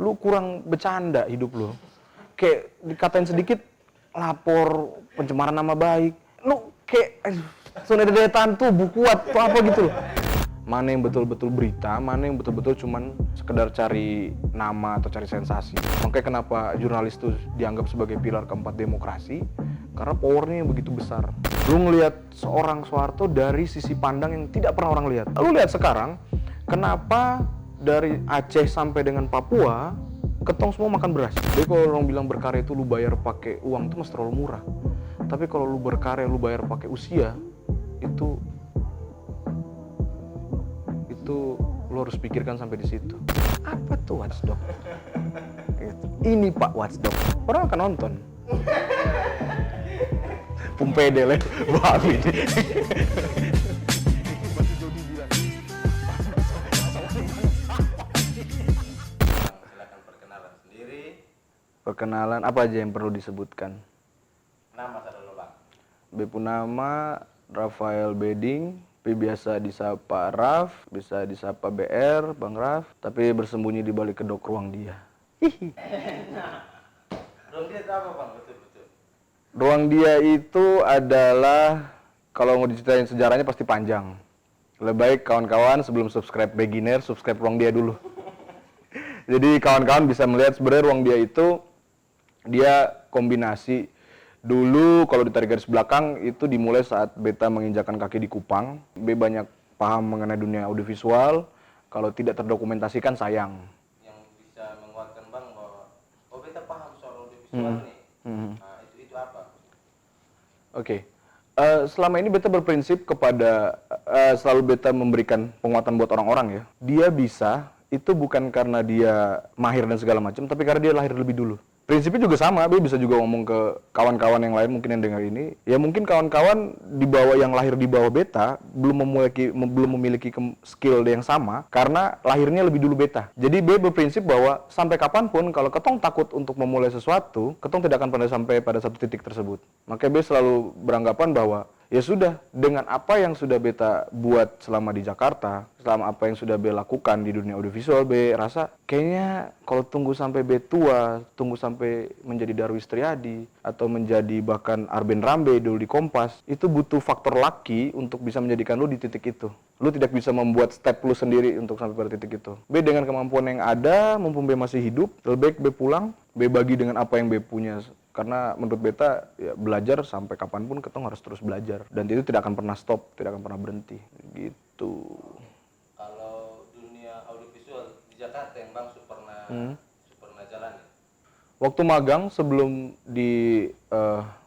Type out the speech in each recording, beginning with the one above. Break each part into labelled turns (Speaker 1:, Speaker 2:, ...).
Speaker 1: lu kurang bercanda hidup lu. Kayak dikatain sedikit lapor pencemaran nama baik. Lu kayak sondedetan tuh buku kuat tuh apa gitu loh. Mana yang betul-betul berita, mana yang betul-betul cuman sekedar cari nama atau cari sensasi. Makanya kenapa jurnalis tuh dianggap sebagai pilar keempat demokrasi, karena powernya yang begitu besar. Lu ngelihat seorang Soeharto dari sisi pandang yang tidak pernah orang lihat. Lu lihat sekarang, kenapa dari Aceh sampai dengan Papua, ketong semua makan beras. Jadi kalau orang bilang berkarya itu lu bayar pakai uang itu masih terlalu murah. Tapi kalau lu berkarya lu bayar pakai usia, itu lo harus pikirkan sampai di situ. Apa tuh Watchdog? Ini Pak Watchdog. Orang akan nonton. Pumpede lah, babi.
Speaker 2: Silakan perkenalan sendiri.
Speaker 1: Perkenalan apa aja yang perlu disebutkan?
Speaker 2: Nama saya dulu Bang.
Speaker 1: Bepu nama Rafael Beding. Tapi biasa disapa Raf, bisa disapa BR, Bang Raf, tapi bersembunyi di balik kedok ruang dia.
Speaker 2: Ruang dia itu apa Bang? Betul-betul.
Speaker 1: Ruang dia itu adalah, kalau mau diceritain sejarahnya pasti panjang. Lebih baik kawan-kawan sebelum subscribe beginner, subscribe ruang dia dulu. Jadi kawan-kawan bisa melihat sebenarnya ruang dia itu, dia kombinasi. Dulu kalau ditarik garis belakang itu dimulai saat Beta menginjakan kaki di Kupang. B banyak paham mengenai dunia audiovisual. Kalau tidak terdokumentasikan sayang.
Speaker 2: Yang bisa menguatkan Bang bahwa Beta paham soal audiovisual nih. Nah, itu apa?
Speaker 1: Oke. Selama ini Beta berprinsip kepada selalu Beta memberikan penguatan buat orang-orang ya. Dia bisa itu bukan karena dia mahir dan segala macam, tapi karena dia lahir lebih dulu. Prinsipnya juga sama, Be bisa juga ngomong ke kawan-kawan yang lain mungkin yang dengar ini. Ya mungkin kawan-kawan di bawah yang lahir di bawah Beta belum memiliki skill yang sama karena lahirnya lebih dulu Beta. Jadi B berprinsip bahwa sampai kapanpun kalau ketong takut untuk memulai sesuatu, ketong tidak akan pernah sampai pada satu titik tersebut. Makanya B selalu beranggapan bahwa ya sudah, dengan apa yang sudah Beta buat selama di Jakarta, selama apa yang sudah B lakukan di dunia audiovisual, B rasa kayaknya kalau tunggu sampai B tua, tunggu sampai menjadi Darwis Triadi, atau menjadi bahkan Arben Rambe dulu di Kompas, itu butuh faktor lucky untuk bisa menjadikan lu di titik itu. Lu tidak bisa membuat step lu sendiri untuk sampai pada titik itu. B dengan kemampuan yang ada, mumpung B masih hidup, lebih baik B pulang, B bagi dengan apa yang B punya. Karena menurut Beta ya, belajar sampai kapanpun ketong harus terus belajar dan itu tidak akan pernah stop, tidak akan pernah berhenti gitu.
Speaker 2: Kalau dunia audiovisual di Jakarta yang Bang pernah jalani.
Speaker 1: Waktu magang sebelum di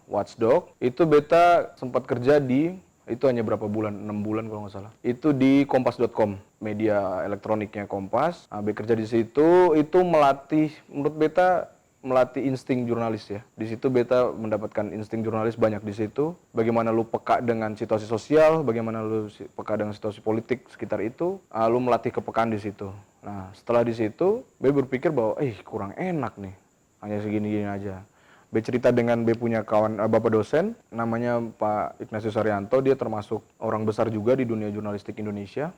Speaker 1: Watchdog itu Beta sempat kerja di, itu hanya berapa bulan, 6 bulan kalau nggak salah. Itu di kompas.com, media elektroniknya Kompas. Nah, B kerja di situ, itu melatih, menurut Beta melatih insting jurnalis ya. Di situ Beta mendapatkan insting jurnalis banyak di situ. Bagaimana lu peka dengan situasi sosial, bagaimana lu peka dengan situasi politik sekitar itu, lu melatih kepekaan di situ. Nah, setelah di situ, B berpikir bahwa, kurang enak nih, hanya segini-gini aja. B cerita dengan B punya kawan, bapak dosen, namanya Pak Ignatius Haryanto, dia termasuk orang besar juga di dunia jurnalistik Indonesia.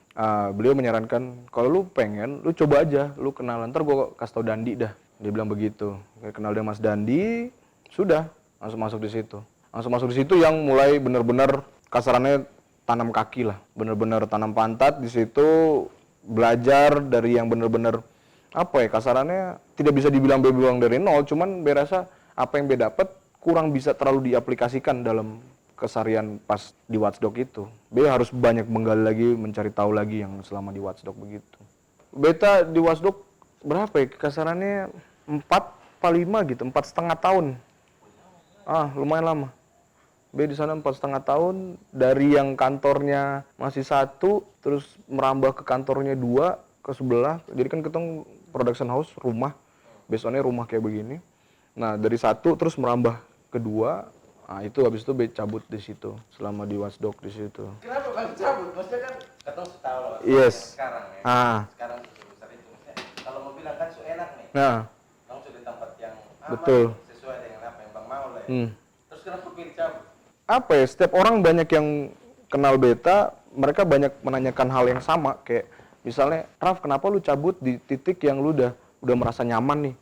Speaker 1: Beliau menyarankan, kalau lu pengen, lu coba aja, lu kenalan, ntar gue kasih tau Dandi dah. Dia bilang begitu. Kayak kenal dengan Mas Dandi, sudah langsung masuk di situ. Langsung masuk di situ yang mulai benar-benar kasarannya tanam kaki lah, benar-benar tanam pantat di situ, belajar dari yang benar-benar apa ya kasarannya tidak bisa dibilang B bilang dari nol, cuman B rasa apa yang B dapat kurang bisa terlalu diaplikasikan dalam keseharian pas di Watchdog itu. B harus banyak menggali lagi, mencari tahu lagi yang selama di Watchdog begitu. Beta di Watchdog berapa ya kasarannya 4 atau 5 gitu, 4,5 tahun. Lumayan lama. B di sana 4,5 tahun, dari yang kantornya masih 1 terus merambah ke kantornya 2 ke sebelah. Jadi kan ketemu production house, rumah. Besoknya rumah kayak begini. Nah, dari 1 terus merambah ke 2. Nah, itu habis itu B cabut di situ selama di Watchdog di situ.
Speaker 2: Kenapa Bang cabut? Maksudnya kan ketemu setahu loh.
Speaker 1: Yes.
Speaker 2: Sekarang ya. Sekarang sebesar itu. Maksudnya, kalau mau bilang kan enak nih.
Speaker 1: Nah,
Speaker 2: Bang sudah di tempat yang aman,
Speaker 1: betul.
Speaker 2: Sesuai dengan apa yang Bang mau lah ya. Terus kenapa pilih cabut?
Speaker 1: Apa ya, setiap orang banyak yang kenal Beta, mereka banyak menanyakan hal yang sama, kayak misalnya, Raf, kenapa lu cabut di titik yang lu udah udah merasa nyaman nih,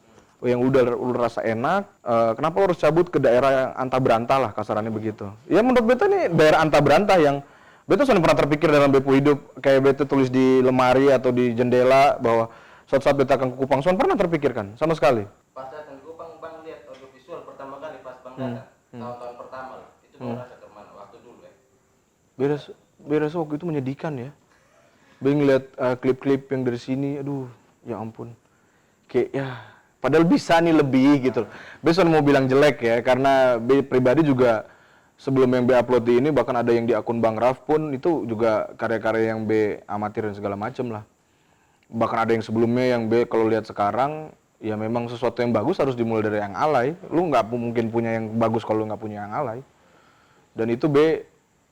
Speaker 1: yang udah rasa enak, kenapa lo harus cabut ke daerah yang antah berantah lah kasarannya begitu. Ya menurut beta nih daerah antah berantah yang beta sudah pernah terpikir dalam bepu hidup, kayak beta tulis di lemari atau di jendela bahwa suatu saat beta akan ke Kupang, sudah pernah terpikirkan sama sekali.
Speaker 2: Pas datang di Kupang, Bang lihat audiovisual pertama kali pas Bang datang, tahun-tahun pertama lah. Itu Bang rasa kemana waktu dulu ya?
Speaker 1: Beres waktu itu menyedihkan ya. Bang ngeliat klip-klip yang dari sini, aduh, ya ampun. Kayak ya, padahal bisa nih lebih gitu. Besok mau bilang jelek ya, karena B pribadi juga sebelum yang B upload di ini, bahkan ada yang di akun Bang Raf pun itu juga karya-karya yang B amatir dan segala macem lah. Bahkan ada yang sebelumnya yang B kalau lihat sekarang, ya memang sesuatu yang bagus harus dimulai dari yang alay. Lu nggak mungkin punya yang bagus kalau lu nggak punya yang alay. Dan itu B,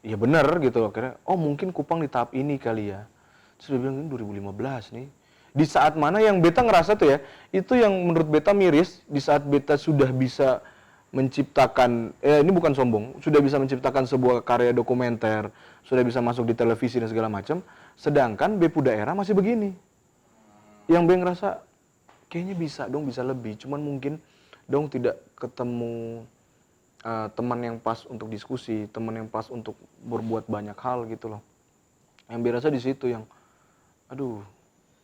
Speaker 1: ya bener gitu akhirnya, oh mungkin Kupang di tahap ini kali ya. Terus dia bilang ini 2015 nih. Di saat mana yang beta ngerasa tuh ya, itu yang menurut beta miris, di saat beta sudah bisa menciptakan, ini bukan sombong, sudah bisa menciptakan sebuah karya dokumenter, sudah bisa masuk di televisi dan segala macam, sedangkan Bepu daerah masih begini. Yang B ngerasa, kayaknya bisa dong, bisa lebih, cuman mungkin dong tidak ketemu teman yang pas untuk diskusi, teman yang pas untuk berbuat banyak hal gitu loh. Yang B rasa di situ yang, aduh,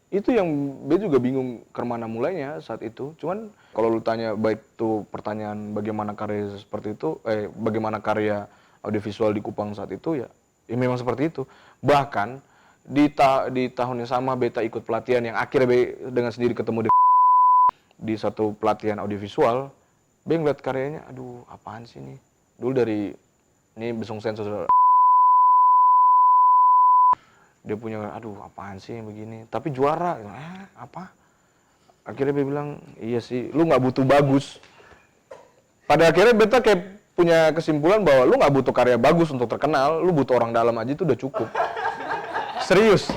Speaker 1: itu yang B juga bingung kemana mulainya saat itu. Cuman kalau lu tanya baik tuh pertanyaan bagaimana karya seperti itu, bagaimana karya audiovisual di Kupang saat itu ya memang seperti itu. Bahkan di tahun yang sama beta ikut pelatihan yang akhirnya B dengan sendiri ketemu di satu pelatihan audiovisual. B ngeliat karyanya, aduh apaan sih ini? Dulu dari, ini Besong Sensor, dia punya, aduh apaan sih yang begini? Tapi juara, apa? Akhirnya B bilang, iya sih, lu nggak butuh bagus. Pada akhirnya beta kayak punya kesimpulan bahwa lu nggak butuh karya bagus untuk terkenal, lu butuh orang dalam aja itu udah cukup. Serius,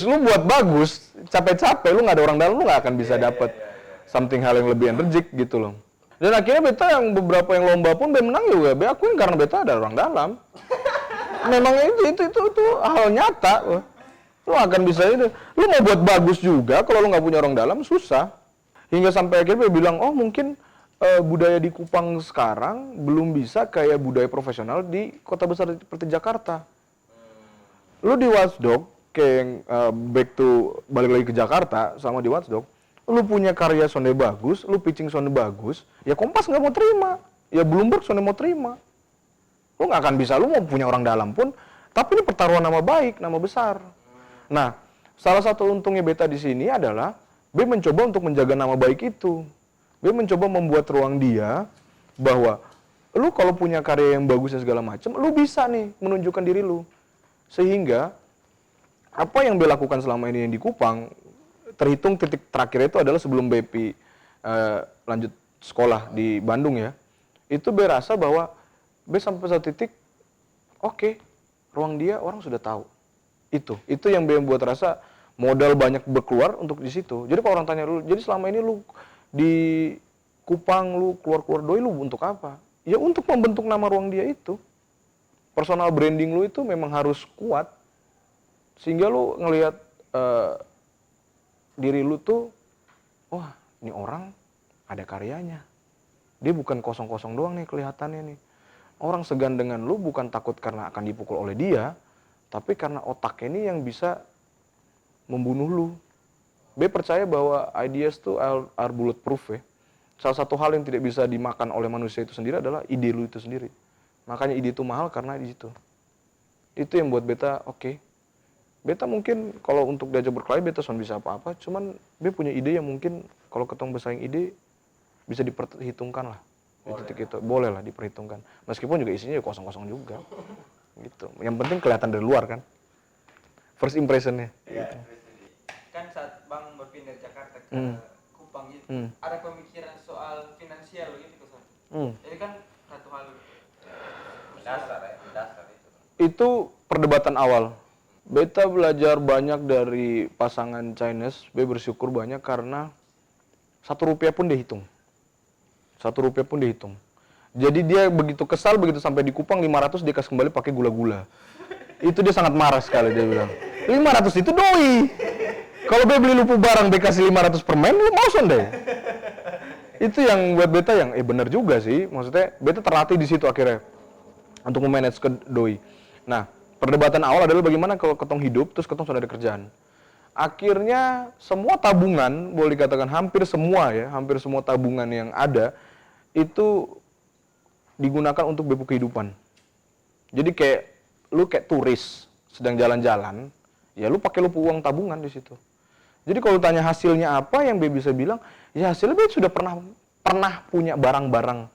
Speaker 1: lu buat bagus, capek-capek, lu nggak ada orang dalam, lu nggak akan bisa dapet something hal yang lebih energik gitu loh. Dan akhirnya beta yang beberapa yang lomba pun B menang juga, B akuin karena beta ada orang dalam. Memang itu hal nyata. Lu akan bisa itu. Lu mau buat bagus juga, kalau lu nggak punya orang dalam susah. Hingga sampai akhirnya B bilang, oh mungkin budaya di Kupang sekarang belum bisa kayak budaya profesional di kota besar seperti Jakarta. Lu di Watchdog, kayak yang balik lagi ke Jakarta sama di Watchdog, lu punya karya sonde bagus, lu pitching sonde bagus, ya Kompas nggak mau terima, ya Bloomberg sonde mau terima. Lu nggak akan bisa, lu mau punya orang dalam pun, tapi ini pertaruhan nama baik, nama besar. Nah, salah satu untungnya beta di sini adalah B mencoba untuk menjaga nama baik itu. B mencoba membuat ruang dia bahwa lu kalau punya karya yang bagus dan segala macam, lu bisa nih menunjukkan diri lu. Sehingga apa yang B lakukan selama ini yang di Kupang, terhitung titik terakhir itu adalah sebelum BP lanjut sekolah di Bandung ya. Itu B rasa bahwa B sampai satu titik, oke, ruang dia orang sudah tahu. Itu yang B buat rasa modal banyak berkeluar untuk di situ. Jadi kalau orang tanya lu, jadi selama ini lu di Kupang lu keluar-keluar doi lu untuk apa? Ya untuk membentuk nama ruang dia itu. Personal branding lu itu memang harus kuat. Sehingga lu ngelihat diri lu tuh, wah ini orang ada karyanya. Dia bukan kosong-kosong doang nih kelihatannya nih. Orang segan dengan lu bukan takut karena akan dipukul oleh dia, tapi karena otaknya ini yang bisa membunuh lu. B percaya bahwa ideas tuh are bulletproof ya. Salah satu hal yang tidak bisa dimakan oleh manusia itu sendiri adalah ide lu itu sendiri. Makanya ide itu mahal karena di situ. Itu yang buat beta oke. Beta mungkin kalau untuk diajak berkelahi beta soal bisa apa-apa, cuman B punya ide yang mungkin kalau ketemu bersaing ide bisa diperhitungkan lah. Di titik itu boleh lah diperhitungkan. Meskipun juga isinya kosong-kosong juga. Gitu. Yang penting kelihatan dari luar kan. First impressionnya.
Speaker 3: Ya, gitu. Kan saat Bang berpindah dari Jakarta ke Kupang gitu, ada pemikiran soal finansial gitu kan. Jadi kan satu hal
Speaker 2: Dasar itu.
Speaker 1: Itu perdebatan awal. Beta belajar banyak dari pasangan Chinese. B bersyukur banyak karena Rp1 pun dihitung. Rp1 pun dihitung. Jadi dia begitu kesal, begitu sampai di Kupang 500 dia kasih kembali pakai gula-gula. Itu dia sangat marah sekali, dia bilang. 500 itu doi. Kalau be beli lupu barang be kasih 500 permen, lu mau son deh. Itu yang buat beta yang bener juga sih. Maksudnya beta terlatih di situ akhirnya untuk memanage ke doi. Nah, perdebatan awal adalah bagaimana kalau ketong hidup terus ketong sudah ada kerjaan. Akhirnya semua tabungan, boleh dikatakan hampir semua tabungan yang ada itu digunakan untuk bepu kehidupan. Jadi lu kayak turis sedang jalan-jalan, ya lu pakai lupu uang tabungan di situ. Jadi kalau tanya hasilnya apa, yang be bisa bilang, ya hasilnya be sudah pernah punya barang-barang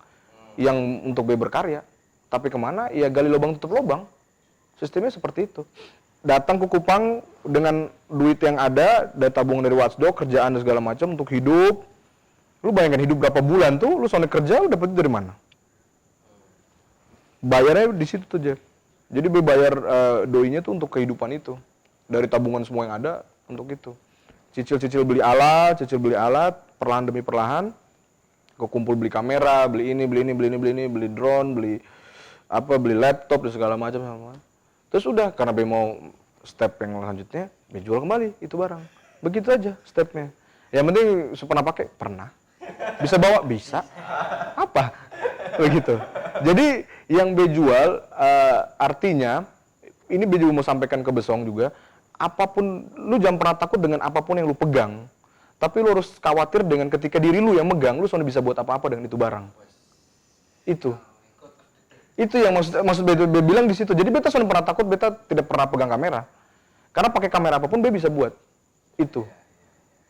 Speaker 1: yang untuk be berkarya. Tapi kemana? Ya gali lubang tutup lubang. Sistemnya seperti itu. Datang ke Kupang dengan duit yang ada, tabungan dari Watchdog, kerjaan dan segala macam untuk hidup. Lu bayangkan hidup berapa bulan tuh, lu soalnya kerja, lu dapat dari mana? Bayarnya di situ tuh, Jeff. Jadi bayar doinya tuh untuk kehidupan itu. Dari tabungan semua yang ada untuk itu. Cicil beli alat, perlahan demi perlahan. Kekumpul beli kamera, beli ini, beli drone, beli laptop dan segala macam. Terus udah, karena be mau step yang selanjutnya, be jual kembali itu barang. Begitu aja stepnya. Yang penting pernah pakai? Pernah. Bisa bawa? Bisa. Apa? Begitu. Jadi yang be jual artinya, ini be juga mau sampaikan ke Besong juga, apapun, lu jangan pernah takut dengan apapun yang lu pegang. Tapi lu harus khawatir dengan ketika diri lu yang megang, lu soalnya bisa buat apa-apa dengan itu barang. Itu yang maksud beta bilang di situ. Jadi beta soalnya pernah takut, beta tidak pernah pegang kamera. Karena pakai kamera apapun be bisa buat. Itu.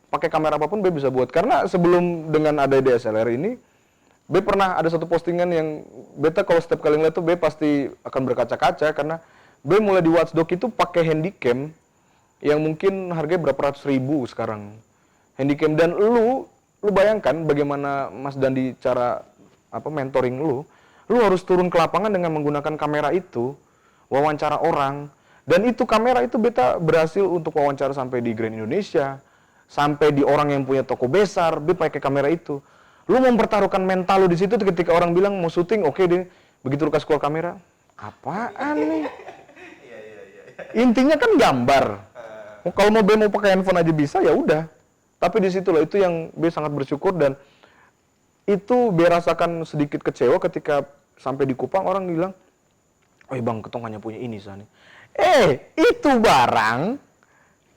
Speaker 1: Pakai kamera apapun be bisa buat. Karena sebelum dengan ada DSLR ini, be pernah ada satu postingan yang beta kalau setiap kali ngeliat tuh be pasti akan berkaca-kaca karena be mulai di Watchdog itu pakai handycam yang mungkin harganya berapa ratus ribu sekarang. Handycam, dan lu bayangkan bagaimana Mas Dandi cara mentoring lu harus turun ke lapangan dengan menggunakan kamera itu, wawancara orang, dan itu kamera itu beta berhasil untuk wawancara sampai di Grand Indonesia, sampai di orang yang punya toko besar, be pakai kamera itu. Lu mempertaruhkan mental lu di situ ketika orang bilang mau syuting, oke deh, begitu lu kasih keluar kamera, apaan nih? Intinya kan gambar. Kalau mau pakai handphone aja bisa, ya udah. Tapi di situlah itu yang be sangat bersyukur, dan itu be rasakan sedikit kecewa ketika sampai di Kupang orang bilang, "Oh bang, ketong hanya punya ini sana." Itu barang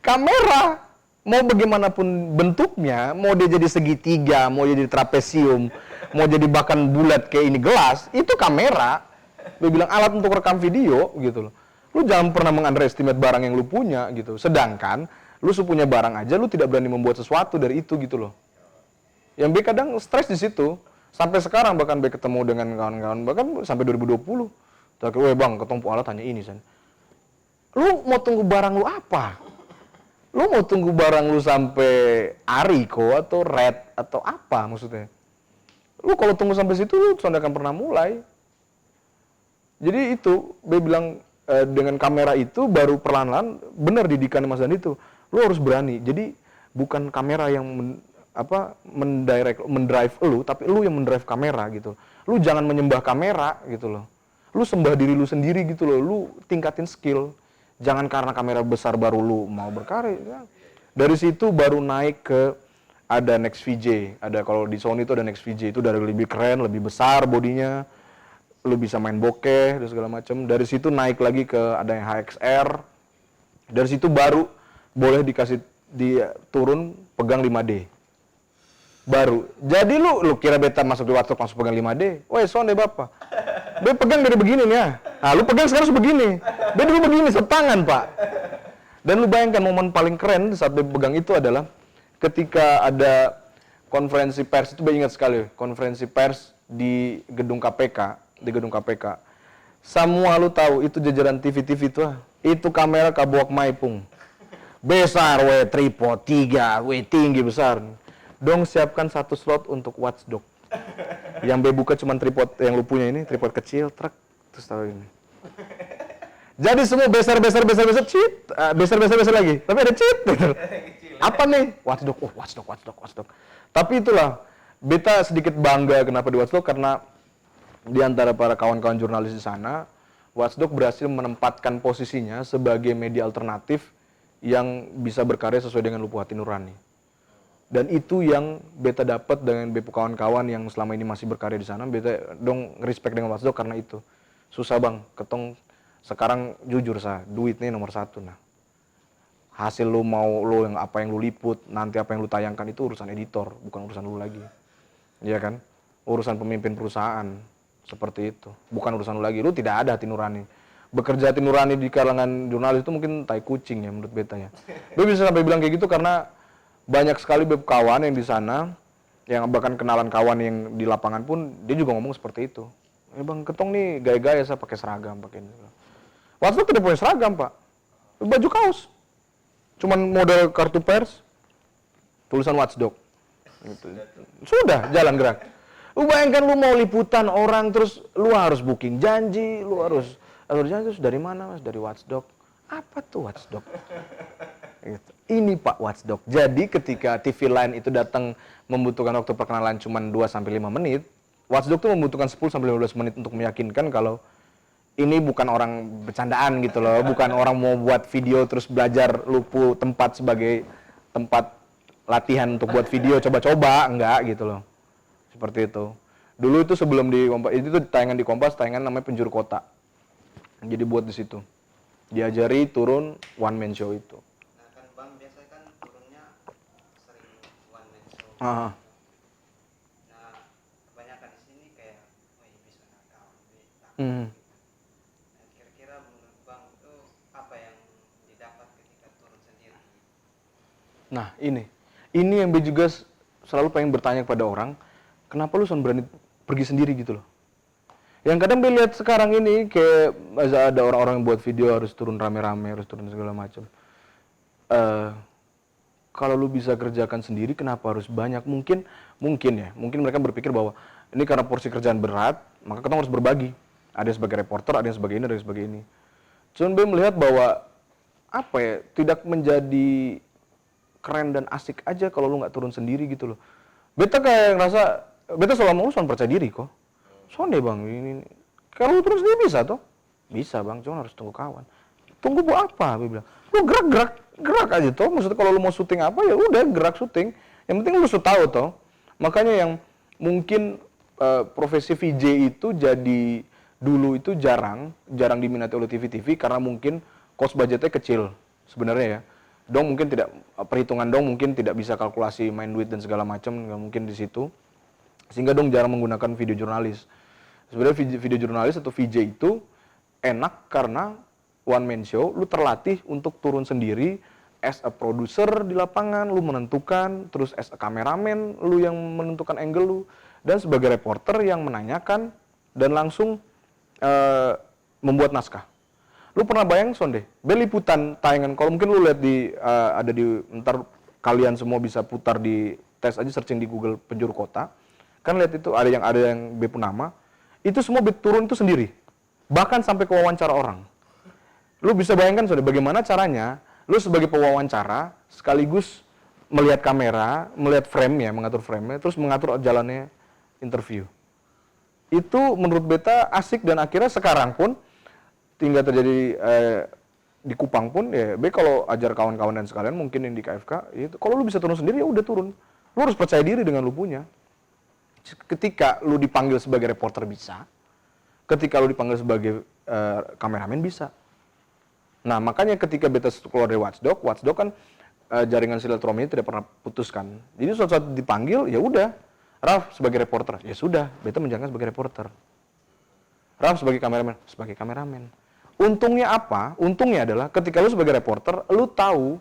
Speaker 1: kamera, mau bagaimanapun bentuknya, mau dia jadi segitiga, mau jadi trapesium, mau jadi bahkan bulat kayak ini gelas, itu kamera. Be bilang alat untuk rekam video gitu loh. Lu jangan pernah meng-underestimate barang yang lu punya gitu. Sedangkan lu punya barang aja, lu tidak berani membuat sesuatu dari itu gitu loh. Yang be kadang stres di situ. Sampai sekarang bahkan be ketemu dengan kawan-kawan, bahkan sampai 2020. Tapi, bang, ketemu alat hanya ini, San. Lu mau tunggu barang lu apa? Lu mau tunggu barang lu sampai Ariko atau Red atau apa maksudnya? Lu kalau tunggu sampai situ, lu sudah akan pernah mulai. Jadi itu, be bilang dengan kamera itu baru perlahan-lahan, benar didikan Mas Dandi itu. Lu harus berani. Jadi bukan kamera yang mendrive lu, tapi lu yang mendrive kamera gitu. Lu jangan menyembah kamera gitu loh. Lu sembah diri lu sendiri gitu loh. Lu tingkatin skill. Jangan karena kamera besar baru lu mau berkarya. Dari situ baru naik ke ada Nex VJ. Ada, kalau di Sony itu ada Nex VJ, itu dari lebih keren, lebih besar bodinya. Lu bisa main bokeh dan segala macam. Dari situ naik lagi ke ada yang HXR. Dari situ baru boleh dikasih turun pegang 5D. Baru. Jadi lu kira beta masuk di Watchdog langsung pegang 5D? Woi, son deh bapak. Be pegang dari begini nih ya. Nah, lu pegang sekarang sebegini. Be dulu begini, setangan, Pak. Dan lu bayangkan momen paling keren saat be pegang itu adalah ketika ada konferensi pers, itu be ingat sekali, konferensi pers di gedung KPK, Semua lu tahu itu jajaran TV-TV itu itu kamera kabuak maipung. Besar, tripod 3, tinggi besar. Dong siapkan satu slot untuk Watchdog. Yang be buka cuma tripod yang lu punya ini, tripod kecil, truk, terus taruh ini. Jadi semua besar, cheat, besar lagi. Tapi ada cheat. Apa nih? Watchdog. Oh, Watchdog. Tapi itulah, beta sedikit bangga kenapa di Watchdog, karena di antara para kawan-kawan jurnalis di sana, Watchdog berhasil menempatkan posisinya sebagai media alternatif yang bisa berkarya sesuai dengan lupuk hati nurani. Dan itu yang beta dapat dengan bepu kawan-kawan yang selama ini masih berkarya di sana. Beta dong respect dengan Watchdog karena itu. Susah bang, ketong sekarang jujur duit nih nomor satu. Nah, hasil lu mau lu yang apa yang lu liput, nanti apa yang lu tayangkan itu urusan editor, bukan urusan lu lagi. Iya kan? Urusan pemimpin perusahaan seperti itu, bukan urusan lu lagi. Lu tidak ada hati nurani. Bekerja hati nurani di kalangan jurnalis itu mungkin tai kucing ya menurut beta ya. Gue bisa sampai bilang kayak gitu karena banyak sekali kawan yang di sana, yang bahkan kenalan kawan yang di lapangan pun dia juga ngomong seperti itu. Bang, ketong nih gaya-gaya saya pakai seragam, pakai ini. Watchdog tidak punya seragam pak, baju kaos, cuman model kartu pers, tulisan Watchdog. Gitu. Sudah jalan gerak. Lu bayangkan lu mau liputan orang terus lu harus booking janji, lu harus janji terus dari mana mas? Dari Watchdog. Apa tuh Watchdog? Gitu. Ini Pak Watchdog. Jadi ketika TV Line itu datang membutuhkan waktu perkenalan cuma 2-5 menit, Watchdog tuh membutuhkan 10-15 menit untuk meyakinkan kalau ini bukan orang bercandaan gitu loh, bukan orang mau buat video terus belajar lupu tempat sebagai tempat latihan untuk buat video coba-coba, enggak gitu loh. Seperti itu. Dulu itu sebelum di Kompas, itu tuh tayangan di Kompas, tayangan namanya Penjuru Kota. Jadi buat di situ. Diajari turun one man show itu.
Speaker 2: Bang biasanya kan turunnya sering one man show.
Speaker 1: Aha.
Speaker 2: Nah, kebanyakan di sini kayak bisa nakal,
Speaker 1: Hmm.
Speaker 2: Nah, kira-kira menurut Bang itu apa yang didapat ketika turun sendiri?
Speaker 1: Nah, ini yang gue juga selalu pengen bertanya kepada orang, kenapa lu selalu berani pergi sendiri gitu loh. Yang kadang gue lihat sekarang ini kayak ada orang-orang yang buat video harus turun rame-rame, harus turun segala macam. Kalau lu bisa kerjakan sendiri, kenapa harus banyak? Mungkin mereka berpikir bahwa ini karena porsi kerjaan berat, maka kita harus berbagi. Ada yang sebagai reporter, ada yang sebagai ini, ada yang sebagai ini. Cuman gue melihat bahwa tidak menjadi keren dan asik aja kalau lu nggak turun sendiri gitu loh. Beta kayak ngerasa, beta selama lu percaya diri kok. Soalnya bang, ini. Kalau lu turun sendiri bisa toh? Bisa bang, cuma harus tunggu kawan. Tunggu buat apa? Gue bilang, lu gerak aja toh. Maksudnya kalau lu mau syuting apa ya udah gerak syuting. Yang penting lu sudah tahu toh. Makanya yang mungkin profesi VJ itu jadi dulu itu jarang diminati oleh TV-TV karena mungkin cost budgetnya kecil sebenarnya ya. Dong mungkin tidak perhitungan dong mungkin tidak bisa kalkulasi main duit dan segala macam, nggak mungkin di situ. Sehingga dong jarang menggunakan video jurnalis. Sebenarnya video jurnalis atau VJ itu enak karena one man show, lu terlatih untuk turun sendiri as a producer di lapangan, lu menentukan, terus as a cameraman, lu yang menentukan angle lu, dan sebagai reporter yang menanyakan dan langsung membuat naskah. Lu pernah bayang deh, liputan tayangan, kalau mungkin lu lihat ada di, ntar kalian semua bisa putar di, tes aja searching di Google Penjuru Kota, kan lihat itu ada yang bepu nama, itu semua turun itu sendiri, bahkan sampai ke wawancara orang. Lu bisa bayangkan bagaimana caranya, lu sebagai pewawancara sekaligus melihat kamera, melihat frame-nya, mengatur frame-nya, terus mengatur jalannya interview. Itu menurut beta asik dan akhirnya sekarang pun tinggal terjadi di Kupang pun ya, kalau ajar kawan-kawan dan sekalian mungkin yang di KFK, itu kalau lu bisa turun sendiri ya udah turun. Lu harus percaya diri dengan lu punya. Ketika lu dipanggil sebagai reporter bisa, ketika lu dipanggil sebagai kameramen bisa. Nah makanya ketika beta keluar dari Watchdog kan jaringan silaturahmi tidak pernah putuskan. Jadi suatu saat dipanggil ya udah, Raf sebagai reporter, ya sudah, beta menjalankan sebagai reporter. Raf sebagai kameramen. Untungnya apa? Untungnya adalah ketika lu sebagai reporter, lu tahu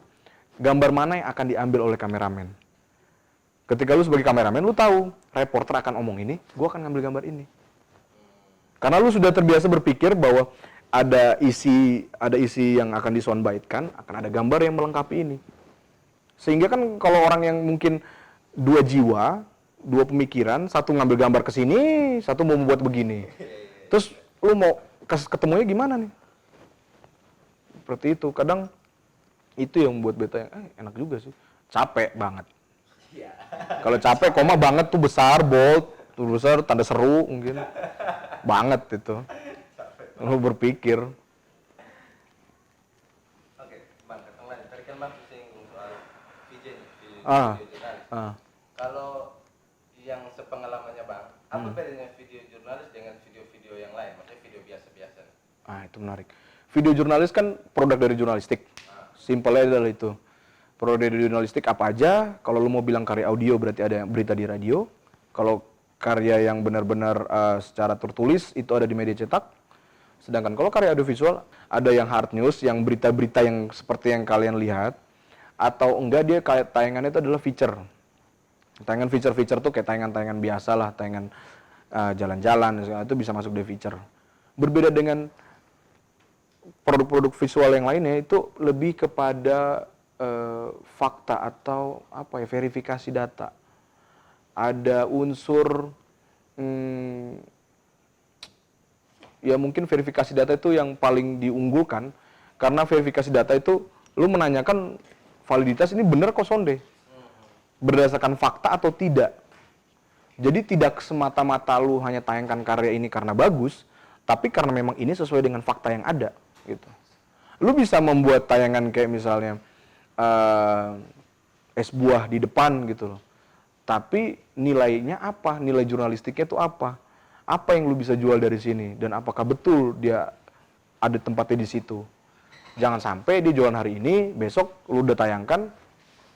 Speaker 1: gambar mana yang akan diambil oleh kameramen. Ketika lu sebagai kameramen, lu tahu reporter akan omong ini, gua akan ngambil gambar ini. Karena lu sudah terbiasa berpikir bahwa ada isi yang akan disoundbite-kan, akan ada gambar yang melengkapi ini. Sehingga kan kalau orang yang mungkin dua jiwa, dua pemikiran, satu ngambil gambar ke sini, satu mau membuat begini. Terus lu mau ketemunya gimana nih? Seperti itu. Kadang itu yang membuat beta enak juga sih. Capek banget. Kalau capek koma banget tuh besar, bold, tuh besar, tanda seru mungkin. Banget itu. Lu berpikir.
Speaker 2: Oke, Bang, ketemu lagi. Tadi kan
Speaker 1: Ah.
Speaker 2: video jurnalis.
Speaker 1: Ah.
Speaker 2: Kalau yang sepengalamannya Bang, apa bedanya video jurnalis dengan video-video yang lain? Maksudnya video biasa-biasa.
Speaker 1: Itu menarik. Video jurnalis kan produk dari jurnalistik. Simpelnya adalah itu. Produk dari jurnalistik apa aja? Kalau lu mau bilang karya audio berarti ada yang berita di radio. Kalau karya yang benar-benar secara tertulis itu ada di media cetak. Sedangkan kalau karya audiovisual ada yang hard news, yang berita-berita yang seperti yang kalian lihat, atau enggak dia kayak tayangannya itu adalah feature. Tayangan feature tuh kayak tayangan-tayangan biasa lah, tayangan jalan-jalan, itu bisa masuk di feature. Berbeda dengan produk-produk visual yang lainnya itu lebih kepada fakta atau apa ya, verifikasi data. Ada unsur ya mungkin verifikasi data itu yang paling diunggulkan, karena verifikasi data itu lu menanyakan validitas ini benar kok sonde, berdasarkan fakta atau tidak. Jadi tidak semata-mata lu hanya tayangkan karya ini karena bagus, tapi karena memang ini sesuai dengan fakta yang ada gitu. Lu bisa membuat tayangan kayak misalnya es buah di depan gitu loh, tapi nilainya apa, nilai jurnalistiknya itu apa yang lu bisa jual dari sini, dan apakah betul dia ada tempatnya di situ. Jangan sampai dia jualan hari ini, besok lu udah tayangkan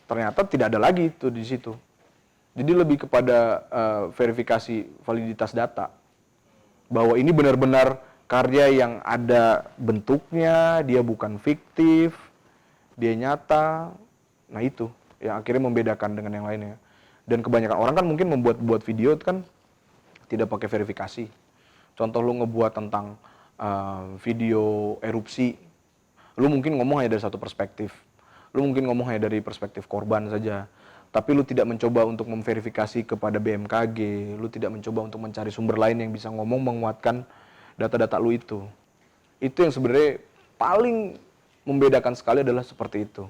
Speaker 1: ternyata tidak ada lagi itu di situ. Jadi lebih kepada verifikasi validitas data, bahwa ini benar-benar karya yang ada bentuknya, dia bukan fiktif, dia nyata. Nah itu yang akhirnya membedakan dengan yang lainnya. Dan kebanyakan orang kan mungkin membuat video itu kan tidak pakai verifikasi. Contoh lu ngebuat tentang video erupsi, lu mungkin ngomong hanya dari satu perspektif. Lu mungkin ngomong hanya dari perspektif korban saja. Tapi lu tidak mencoba untuk memverifikasi kepada BMKG, lu tidak mencoba untuk mencari sumber lain yang bisa ngomong menguatkan data-data lu itu. Itu yang sebenarnya paling membedakan sekali adalah seperti itu.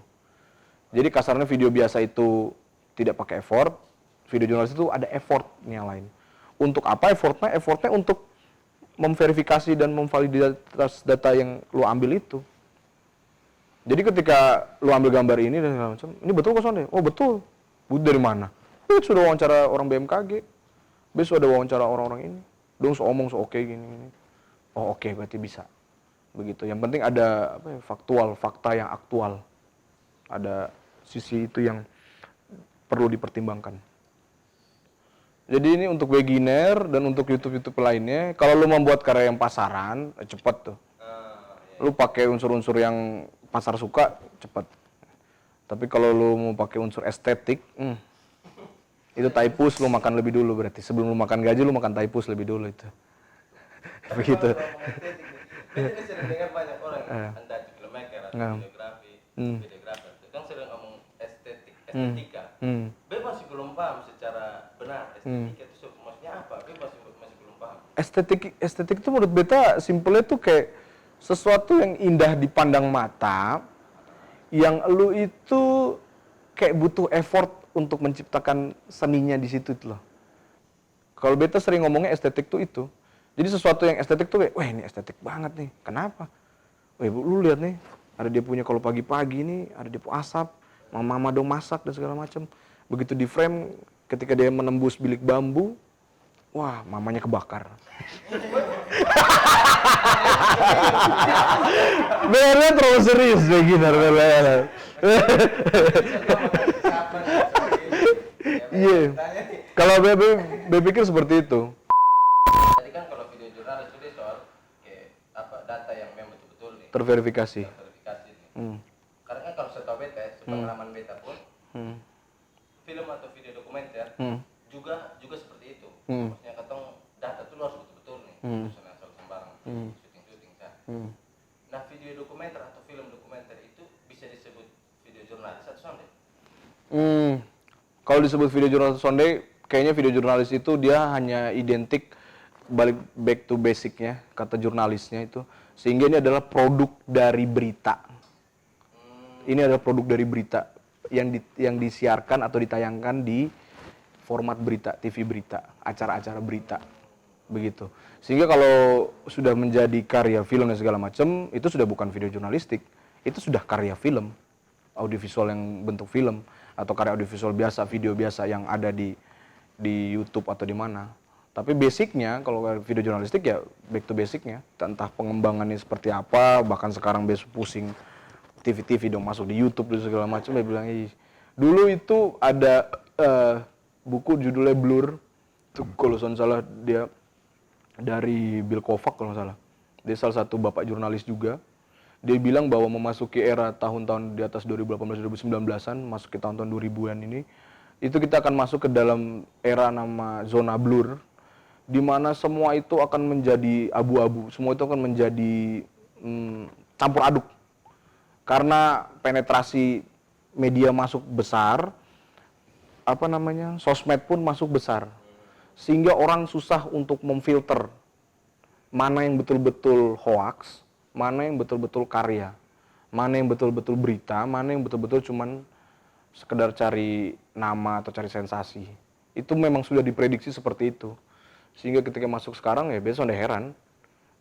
Speaker 1: Jadi kasarnya video biasa itu tidak pakai effort, video jurnalis itu ada effortnya lain. Untuk apa effortnya? Effortnya untuk memverifikasi dan memvaliditas data yang lu ambil itu. Jadi ketika lu ambil gambar ini dan segala macam, ini betul kok Sonde? Oh betul. Dari mana? Sudah wawancara orang BMKG. Besok ada wawancara orang-orang ini. Dong omong oke gini. Oh oke, berarti bisa. Begitu. Yang penting ada apa ya, faktual, fakta yang aktual. Ada sisi itu yang perlu dipertimbangkan. Jadi ini untuk beginner dan untuk YouTube lainnya, kalau lu membuat karya yang pasaran, cepet tuh. Lu pakai unsur-unsur yang pasar suka, cepet. Tapi kalau lu mau pakai unsur estetik, itu taipus lu makan lebih dulu berarti. Sebelum lu makan gaji, lu makan taipus lebih dulu itu. Begitu.
Speaker 2: Ini sering dengar banyak orang, Anda filmmaker atau videografer, itu kan sering ngomong estetika. Bebas masih belum paham secara benar estetika itu maksudnya apa? Bebas masih belum paham.
Speaker 1: Estetik itu menurut beta simpelnya tuh kayak sesuatu yang indah dipandang mata, yang lu itu kayak butuh effort untuk menciptakan seninya di situ loh. Kalau beta sering ngomongnya estetik tuh itu. Jadi sesuatu yang estetik tuh kayak, wah ini estetik banget nih. Kenapa? Wah lu lihat nih, ada dia punya kalau pagi-pagi nih, ada dia asap, mama dong masak dan segala macam. Begitu di frame, ketika dia menembus bilik bambu, wah mamanya kebakar. Bener terlalu serius beginner. Iya. Kalau Bebe pikir seperti itu.
Speaker 2: Jadi kan kalau video jurnalis itu dia soal kayak apa data yang memang betul-betul nih
Speaker 1: Terverifikasi.
Speaker 2: nih. Karena kan kalau setahu beta, pengalaman beta pun film atau video dokumenter juga seperti itu. Maksudnya katong data tuh lu harus betul-betul nih, bukan asal sembarang syuting kan. Nah video dokumenter atau film dokumenter itu bisa disebut video jurnalis atau sonde?
Speaker 1: Kalau disebut video jurnalis sonde, kayaknya video jurnalis itu dia hanya identik balik back to basicnya, kata jurnalisnya itu. Sehingga ini adalah produk dari berita. Ini adalah produk dari berita yang disiarkan atau ditayangkan di format berita, TV berita, acara-acara berita. Begitu. Sehingga kalau sudah menjadi karya film dan segala macam, itu sudah bukan video jurnalistik, itu sudah karya film. audiovisual yang bentuk film atau karya audiovisual biasa, video biasa yang ada di YouTube atau di mana. Tapi basicnya kalau video jurnalistik ya back to basicnya, entah pengembangannya seperti apa, bahkan sekarang besok pusing TV dong masuk di YouTube dan segala macam. Dia bilang, dulu itu ada buku judulnya Blur, itu kalau salah dia dari Bill Kovac kalau nggak salah. Dia salah satu bapak jurnalis juga. Dia bilang bahwa memasuki era tahun-tahun di atas 2018-2019an, masuk ke tahun-tahun 2000-an ini, itu kita akan masuk ke dalam era nama zona blur, di mana semua itu akan menjadi abu-abu, semua itu akan menjadi campur aduk. Karena penetrasi media masuk besar, sosmed pun masuk besar. Sehingga orang susah untuk memfilter mana yang betul-betul hoax, mana yang betul-betul karya, mana yang betul-betul berita, mana yang betul-betul cuman sekedar cari nama atau cari sensasi. Itu memang sudah diprediksi seperti itu. Sehingga ketika masuk sekarang ya biasa udah heran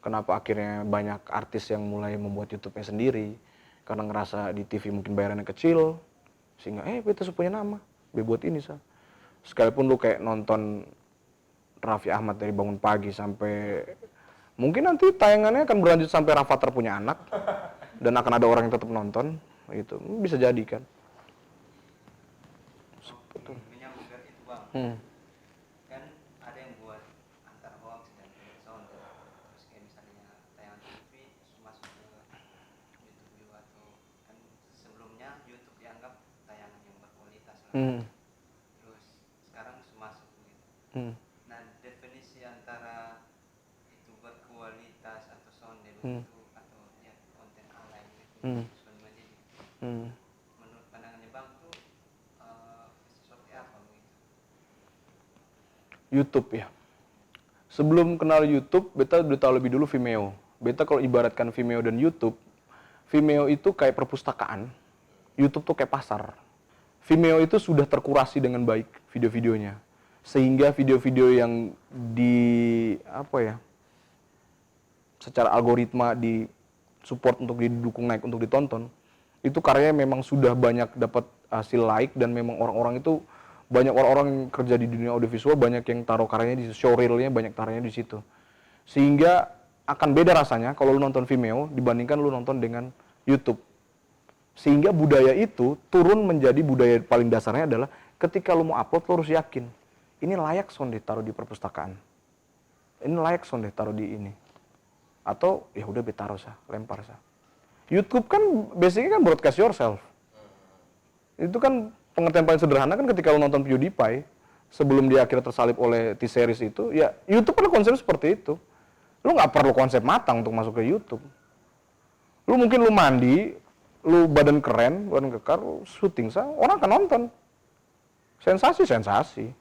Speaker 1: kenapa akhirnya banyak artis yang mulai membuat YouTube-nya sendiri karena ngerasa di TV mungkin bayarannya kecil, sehingga beta punya nama, buat ini sah. Sekalipun lu kayak nonton Raffi Ahmad dari bangun pagi sampai mungkin nanti tayangannya akan berlanjut sampai Rafathar punya anak dan akan ada orang yang tetap nonton, gitu bisa jadi kan.
Speaker 3: Menyambung dari itu bang, kan ada yang buat antara hoax dan sound, terus kayak misalnya tayangan TV masuk ke YouTube juga, atau kan sebelumnya YouTube dianggap tayangan yang berkualitas lah. Terus sekarang masuk gitu. Nah definisi antara itu berkualitas atau sound itu atau ya konten alay gitu, menurut pandangannya bang tuh seperti apa begitu?
Speaker 1: YouTube ya. Sebelum kenal YouTube, beta udah tahu lebih dulu Vimeo. Beta kalau ibaratkan Vimeo dan YouTube, Vimeo itu kayak perpustakaan, YouTube tuh kayak pasar. Vimeo itu sudah terkurasi dengan baik video-videonya, sehingga video-video yang secara algoritma di support untuk didukung naik untuk ditonton, itu karyanya memang sudah banyak dapat hasil like, dan memang orang-orang itu banyak orang-orang yang kerja di dunia audiovisual banyak yang taruh karyanya di showreel-nya, banyak taruhnya di situ. Sehingga akan beda rasanya kalau lu nonton Vimeo dibandingkan lu nonton dengan YouTube. Sehingga budaya itu turun menjadi budaya paling dasarnya adalah ketika lu mau upload lu harus yakin ini layak sonde taruh di perpustakaan. Ini layak sonde taruh di ini. Atau ya udah betaruh sah, lempar sah. YouTube kan basicnya kan broadcast yourself. Itu kan pengertian paling sederhana kan ketika lu nonton PewDiePie sebelum dia akhirnya tersalib oleh T-Series itu, ya YouTube pada konsep seperti itu. Lu nggak perlu konsep matang untuk masuk ke YouTube. Lu mungkin lu mandi, lu badan keren, badan kekar, lu syuting sah, orang akan nonton. Sensasi.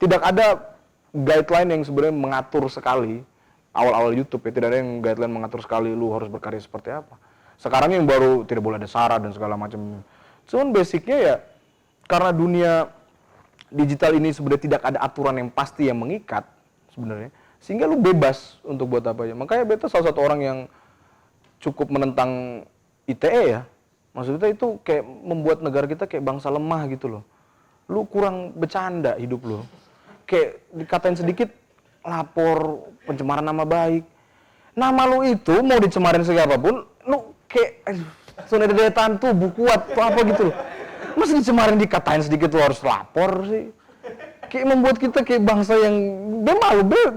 Speaker 1: Tidak ada guideline yang sebenarnya mengatur sekali awal-awal YouTube ya, tidak ada yang guideline mengatur sekali lu harus berkarya seperti apa. Sekarang yang baru tidak boleh ada sara dan segala macam. Cuman basicnya ya karena dunia digital ini sebenarnya tidak ada aturan yang pasti yang mengikat sebenarnya, sehingga lu bebas untuk buat apa aja. Makanya beta salah satu orang yang cukup menentang ITE ya. Maksudnya itu kayak membuat negara kita kayak bangsa lemah gitu loh. Lu kurang bercanda hidup lu. Kayak dikatain sedikit lapor pencemaran nama baik. Nama lu itu mau dicemarin segapapun, lu kayak sonedetan tuh bukuat tuh apa gitu loh. Masa dicemarin dikatain sedikit lu harus lapor sih. Kayak membuat kita kayak bangsa yang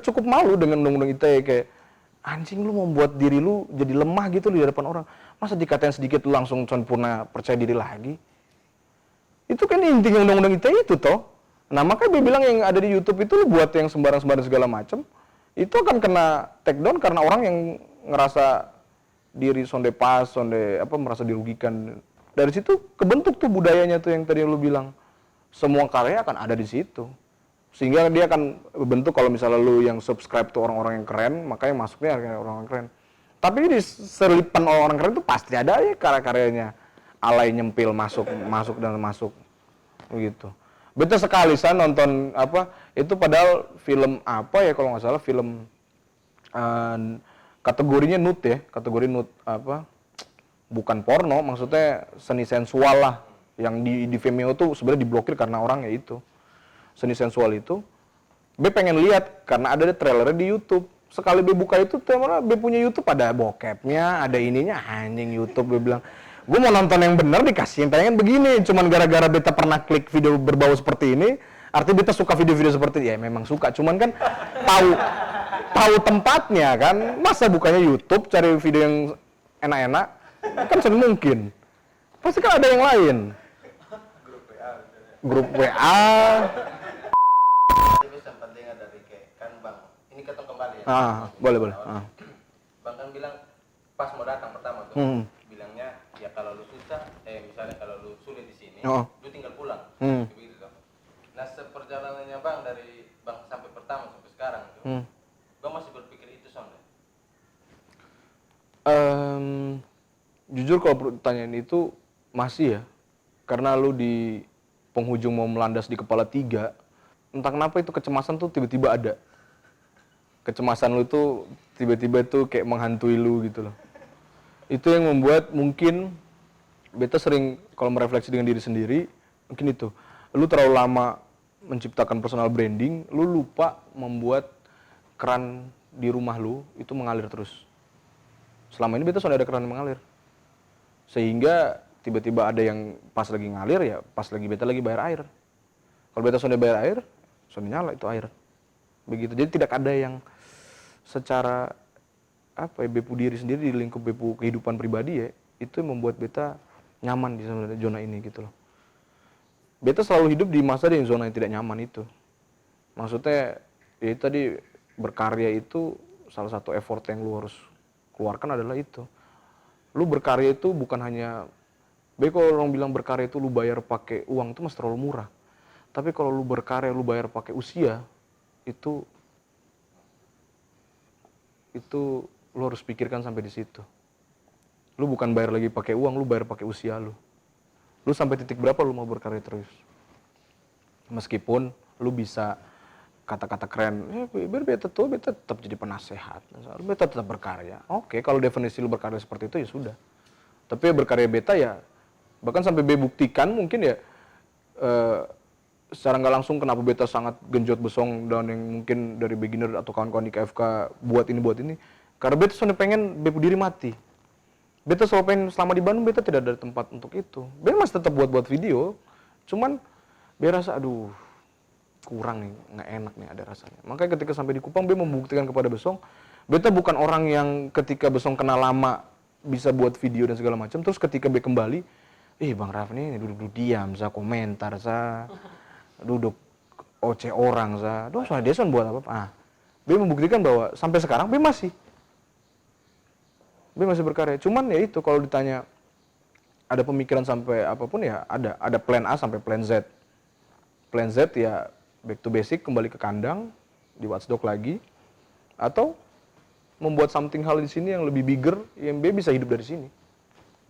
Speaker 1: cukup malu dengan undang-undang ITE. Kayak anjing, lu membuat diri lu jadi lemah gitu di hadapan orang. Masa dikatain sedikit lu langsung sempurna percaya diri lagi. Itu kan intinya undang-undang ITE itu toh. Nah makanya dia bilang yang ada di YouTube itu lu buat yang sembarang-sembarang segala macam, itu akan kena take down karena orang yang ngerasa diri merasa dirugikan. Dari situ kebentuk tuh budayanya tuh yang tadi lu bilang. Semua karya akan ada di situ. Sehingga dia akan bentuk kalau misalnya lu yang subscribe tuh orang-orang yang keren, makanya masuknya orang-orang keren. Tapi di selipan orang keren itu pasti ada ya karya-karyanya alay nyempil masuk begitu. Betul sekali saya nonton itu padahal film kalau nggak salah film kategorinya nude ya, kategori nude bukan porno, maksudnya seni sensual lah. Yang di Vimeo tuh sebenarnya diblokir karena orangnya itu. Seni sensual itu. B pengen lihat karena ada trailernya di YouTube. Sekali B buka itu, B punya YouTube ada bokepnya, ada ininya, anjing YouTube. B bilang, gue mau nonton yang bener dikasihin tayangan begini. Cuman gara-gara beta pernah klik video berbau seperti ini, artinya beta suka video-video seperti ini. Ya memang suka, cuman kan tahu tempatnya kan. Masa bukanya YouTube cari video yang enak-enak, kan mungkin. Pasti kan ada yang lain. Grup WA.
Speaker 2: Jadi sempat dengar dari kayak kan bang, ini ketemu kembali ya.
Speaker 1: Boleh.
Speaker 2: Bang kan bilang pas mau datang pertama tuh, bilangnya ya kalau lu susah, misalnya kalau lu sulit di sini, lu tinggal pulang, begitu tuh. Nah seperjalanannya bang dari bang sampai pertama sampai sekarang tuh, bang masih berpikir itu soalnya?
Speaker 1: Jujur kalau pertanyaan itu masih ya, karena lu di penghujung mau melandas di kepala 3, entah kenapa itu kecemasan tuh tiba-tiba ada. Kecemasan lu tuh tiba-tiba tuh kayak menghantui lu gitu loh. Itu yang membuat mungkin beta sering kalau merefleksi dengan diri sendiri, mungkin itu. Lu terlalu lama menciptakan personal branding, lu lupa membuat keran di rumah lu itu mengalir terus. Selama ini beta sudah ada keran yang mengalir. Sehingga tiba-tiba ada yang pas lagi ngalir ya, pas lagi beta lagi bayar air. Kalau beta sudah bayar air, sudah nyala itu air. Begitu. Jadi tidak ada yang secara bepu diri sendiri di lingkup bepu kehidupan pribadi ya, itu yang membuat beta nyaman di zona ini gitu loh. Beta selalu hidup di masa di zona yang tidak nyaman itu. Maksudnya ya itu tadi berkarya itu salah satu effort yang lu harus keluarkan adalah itu. Lu berkarya itu bukan hanya kalau orang bilang berkarya itu lu bayar pakai uang itu masih terlalu murah. Tapi kalau lu berkarya lu bayar pakai usia, itu lu harus pikirkan sampai di situ. Lu bukan bayar lagi pakai uang, lu bayar pakai usia lu. Lu sampai titik berapa lu mau berkarya terus? Meskipun lu bisa kata-kata keren, biar beta tetap jadi penasehat, beta tetap berkarya. Oke, kalau definisi lu berkarya seperti itu ya sudah. Tapi berkarya beta ya, bahkan sampai B buktikan mungkin ya, secara nggak langsung kenapa beta sangat genjot besong dan yang mungkin dari beginner atau kawan-kawan di KFK buat ini. Karena beta sudah pengen bepu diri mati. Beta selalu pengen selama di Bandung beta tidak ada tempat untuk itu. Beta masih tetap buat video, cuman beta rasa aduh kurang nih, nggak enak nih ada rasanya. Makanya ketika sampai di Kupang, beta membuktikan kepada Besong, beta bukan orang yang ketika Besong kenal lama bisa buat video dan segala macam. Terus ketika beta kembali, Bang Raf nih duduk diam, saya komentar, saya duduk oce orang, saya, soalnya dia buat apa? Beta membuktikan bahwa sampai sekarang beta masih berkarya. Cuman ya itu kalau ditanya ada pemikiran sampai apapun ya ada plan A sampai plan Z. Plan Z ya back to basic, kembali ke kandang, di Watchdog lagi, atau membuat something hal di sini yang lebih bigger, yang B bisa hidup dari sini,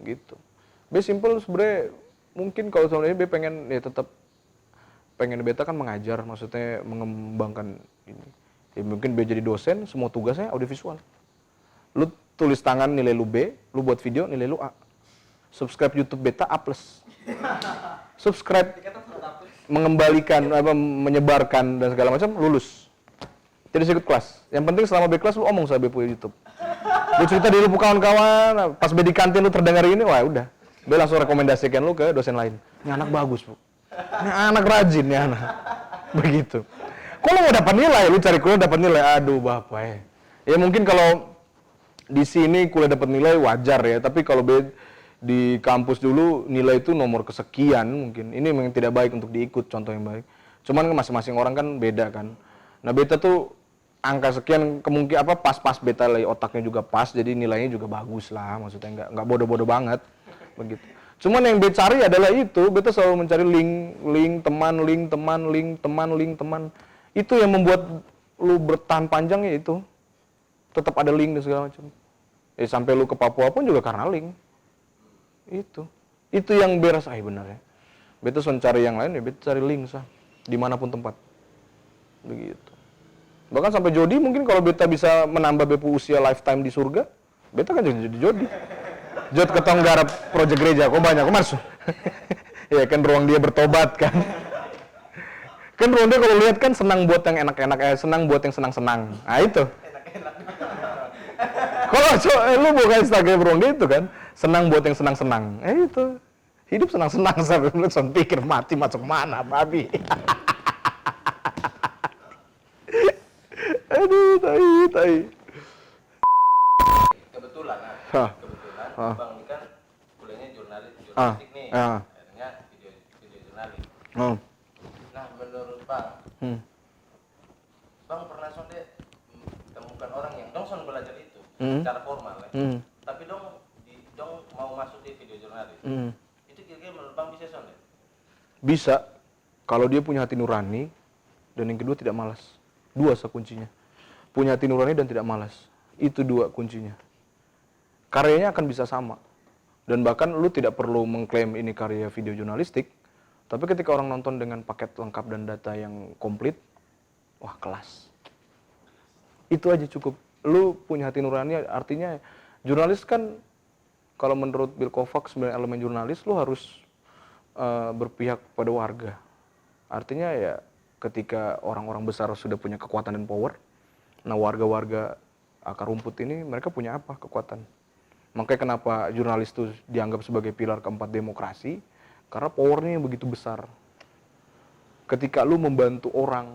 Speaker 1: gitu. B simple sebenarnya, mungkin kalau sebenarnya B pengen ya tetap pengen beta kan mengajar, maksudnya mengembangkan ini. Ya mungkin B jadi dosen, semua tugasnya audiovisual. Lu tulis tangan nilai lu B, lu buat video nilai lu A. Subscribe YouTube beta A+. Subscribe mengembalikan menyebarkan dan segala macam lulus. Jadi ikut kelas. Yang penting selama B kelas lu omong sama B punya YouTube. Lu cerita di lu kawan-kawan, pas B di kantin lu terdengar ini, wah udah. B langsung rekomendasikan lu ke dosen lain. Ini anak bagus, Bu. Ini anak rajin nih anak. Begitu. Kalau mau dapat nilai, lu cari kuliah dapat nilai. Aduh, Bapak ya. Ya mungkin kalau di sini kuliah dapat nilai wajar ya, tapi kalau di kampus dulu nilai itu nomor kesekian mungkin. Ini memang tidak baik untuk diikut contoh yang baik. Cuman masing-masing orang kan beda kan. Nah, beta tuh angka sekian kemungkinan pas-pas beta lagi otaknya juga pas, jadi nilainya juga bagus lah, maksudnya nggak bodoh-bodoh banget begitu. Cuman yang beta cari adalah itu, beta selalu mencari link teman. Itu yang membuat lu bertahan panjang ya itu. Tetap ada link dan segala macam. Sampai lu ke Papua pun juga karena link. Itu yang beres benar ya. Beta cari yang lain ya, beta cari link dimanapun tempat. Begitu. Bahkan sampai Jody mungkin kalau beta bisa menambah bepu usia lifetime di surga, beta kan jadi Jody. Jod ketong garap proyek gereja, kok banyak, kok masuk. Ya kan ruang dia bertobat kan. Kan ruang dia kalau lihat kan senang buat yang enak-enak, senang buat yang senang-senang. Nah itu. Kalau lu buka Instagram ruang dia itu kan, senang buat yang senang-senang. Itu. Hidup senang-senang sampai lu pikir mati masuk mana, babi. Aduh, tai.
Speaker 2: Kebetulan,
Speaker 1: Hah.
Speaker 2: Bang ini kan kuliahnya jurnalistik nih. Akhirnya video jurnalis. Nah, menurut Bang, Bang pernah sonde temukan orang yang dong son belajar itu secara formal ya. Tapi dong mau masuk di video jurnalis. Itu kira-kira menurut Bang bisa sonde?
Speaker 1: Bisa, kalau dia punya hati nurani, dan yang kedua tidak malas. Dua kuncinya. Punya hati nurani dan tidak malas. Itu dua kuncinya. Karyanya akan bisa sama. Dan bahkan lu tidak perlu mengklaim ini karya video jurnalistik, tapi ketika orang nonton dengan paket lengkap dan data yang komplit, wah kelas. Itu aja cukup. Lu punya hati nurani, artinya jurnalis kan, kalau menurut Bill Kovacs, 9 elemen jurnalis, lu harus berpihak pada warga. Artinya ya, ketika orang-orang besar sudah punya kekuatan dan power, nah warga-warga akar rumput ini mereka punya apa kekuatan? Makanya kenapa jurnalis itu dianggap sebagai pilar keempat demokrasi, karena powernya yang begitu besar. Ketika lu membantu orang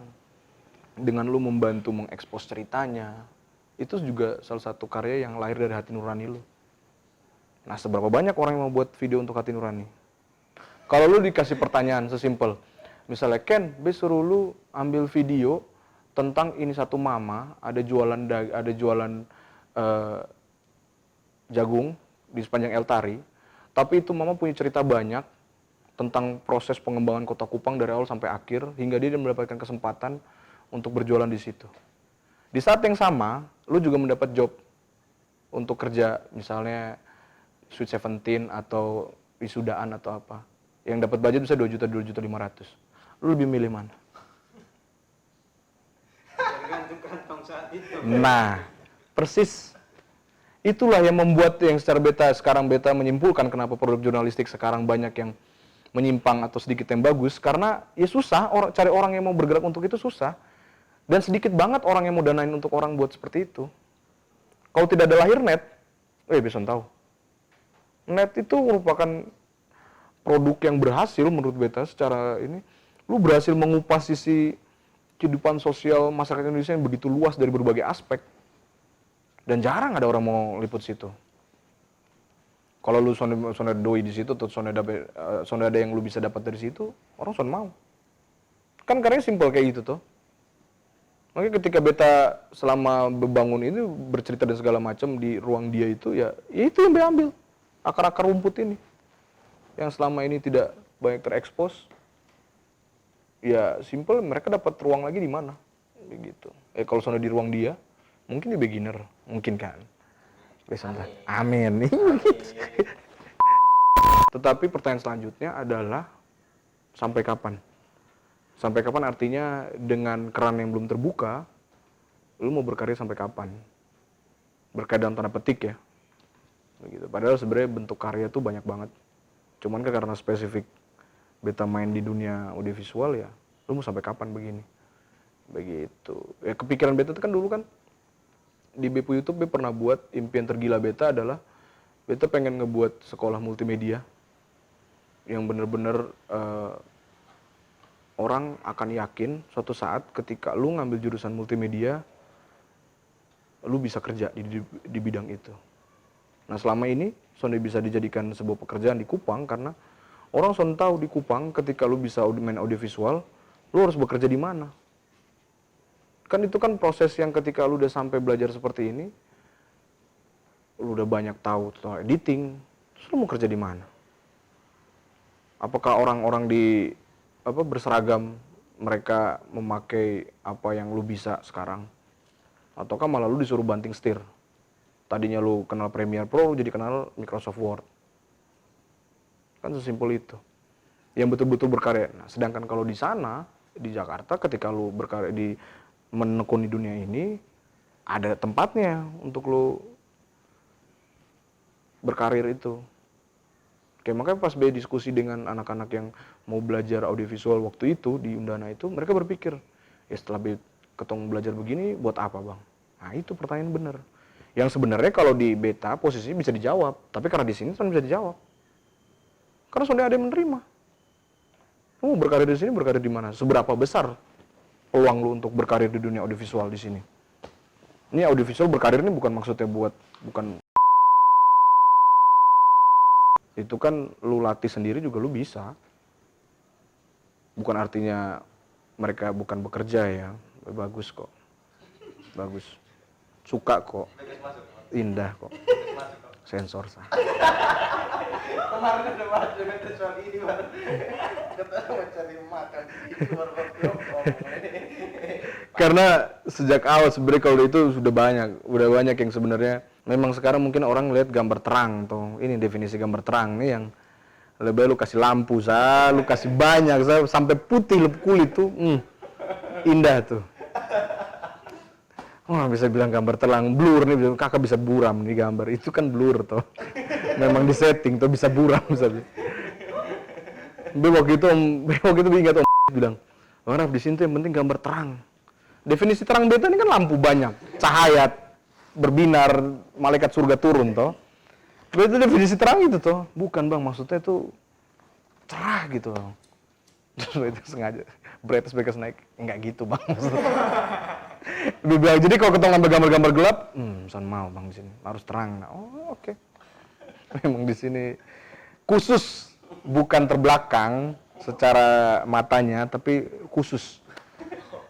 Speaker 1: dengan lu membantu mengekspos ceritanya, itu juga salah satu karya yang lahir dari hati nurani lu. Nah, seberapa banyak orang yang mau buat video untuk hati nurani? Kalau lu dikasih pertanyaan sesimpel, misalnya, Ken, suruh lu ambil video tentang ini satu mama, ada jualan jagung di sepanjang El Tari, tapi itu mama punya cerita banyak tentang proses pengembangan kota Kupang dari awal sampai akhir, hingga dia mendapatkan kesempatan untuk berjualan di situ. Di saat yang sama, lu juga mendapat job untuk kerja, misalnya Sweet 17 atau wisudaan atau apa, yang dapat budget bisa 2.500.000. Lu lebih milih mana?
Speaker 3: Tergantung kantong saat itu.
Speaker 1: Nah, persis. Itulah yang membuat yang secara beta menyimpulkan kenapa produk jurnalistik sekarang banyak yang menyimpang atau sedikit yang bagus, karena ya susah, cari orang yang mau bergerak untuk itu susah. Dan sedikit banget orang yang mau danain untuk orang buat seperti itu. Kalau tidak ada lahir net, bisa tahu. Net itu merupakan produk yang berhasil menurut beta secara ini. Lu berhasil mengupas sisi kehidupan sosial masyarakat Indonesia yang begitu luas dari berbagai aspek. Dan jarang ada orang mau liput situ. Kalau lu sonde doi di situ, atau sonde ada yang lu bisa dapat dari situ, orang son mau. Kan karena simpel kayak gitu tuh. Makanya ketika beta selama berbangun ini bercerita dan segala macam di ruang dia itu, ya itu yang dia ambil. Akar-akar rumput ini. Yang selama ini tidak banyak terekspos. Ya simpel, mereka dapat ruang lagi di mana? Begitu. Kalau sonde di ruang dia, mungkin dia beginner, mungkin kan. Amin. Tetapi pertanyaan selanjutnya adalah sampai kapan? Sampai kapan artinya dengan keran yang belum terbuka, lu mau berkarya sampai kapan? Berkarya dalam tanda petik ya. Begitu. Padahal sebenarnya bentuk karya tuh banyak banget. Cuman kan karena spesifik beta main di dunia audiovisual ya, lu mau sampai kapan begini? Begitu. Ya kepikiran beta itu kan dulu kan di Bepo YouTube beta pernah buat, impian tergila beta adalah beta pengen ngebuat sekolah multimedia yang bener-bener orang akan yakin suatu saat ketika lu ngambil jurusan multimedia, lu bisa kerja di bidang itu. Nah selama ini sonde bisa dijadikan sebuah pekerjaan di Kupang karena orang sonde tahu di Kupang ketika lu bisa main audiovisual, lu harus bekerja di mana. Kan itu kan proses yang ketika lu udah sampai belajar seperti ini, lu udah banyak tahu tentang editing, terus lu mau kerja di mana? Apakah orang-orang di berseragam mereka memakai apa yang lu bisa sekarang? Ataukah malah lu disuruh banting setir? Tadinya lu kenal Premiere Pro, lu jadi kenal Microsoft Word. Kan sesimpel itu. Yang betul-betul berkarya. Nah, sedangkan kalau di sana, di Jakarta, ketika lu berkarya menekuni dunia ini, ada tempatnya untuk lu berkarir itu. Kayak makanya pas B diskusi dengan anak-anak yang mau belajar audiovisual waktu itu di Undana itu, mereka berpikir, ya setelah B ketong belajar begini, buat apa bang? Nah itu pertanyaan bener. Yang sebenarnya kalau di beta posisi bisa dijawab, tapi karena di sini kan bisa dijawab. Karena sudah ada yang menerima. Lu mau berkarir di sini, berkarir di mana? Seberapa besar peluang lu untuk berkarir di dunia audiovisual di sini? Ini audiovisual berkarir ini bukan maksudnya bukan itu kan lu latih sendiri juga lu bisa. Bukan artinya mereka bukan bekerja ya. Bagus kok. Bagus. Suka kok. Indah kok. Sensor sah.
Speaker 2: Kemarin udah bahas juga soal ini baru. Kita mencari makan ini baru ngomong.
Speaker 1: Karena sejak awal sebenarnya kalau itu udah banyak yang sebenarnya memang sekarang mungkin orang lihat gambar terang tuh. Ini definisi gambar terang nih yang lebih lu kasih lampu lu kasih banyak sampai putih kulit tuh. Indah tuh. Wah bisa bilang gambar terang blur nih, kakak bisa buram nih gambar itu kan blur toh. Memang di setting tuh bisa buram misalnya. Waktu itu ingat om bilang, Raf di sini tuh yang penting gambar terang. Definisi terang beta ini kan lampu banyak, cahaya berbinar, malaikat surga turun toh. Itu definisi terang itu toh, bukan bang maksudnya itu cerah gitu. Terus itu sengaja brightness mereka naik, enggak gitu bang. Bilang, jadi kalau ketemu ngambil gambar-gambar gelap, san mau bang di sini harus terang. Nah, oh oke. Memang di sini khusus bukan terbelakang secara matanya, tapi khusus.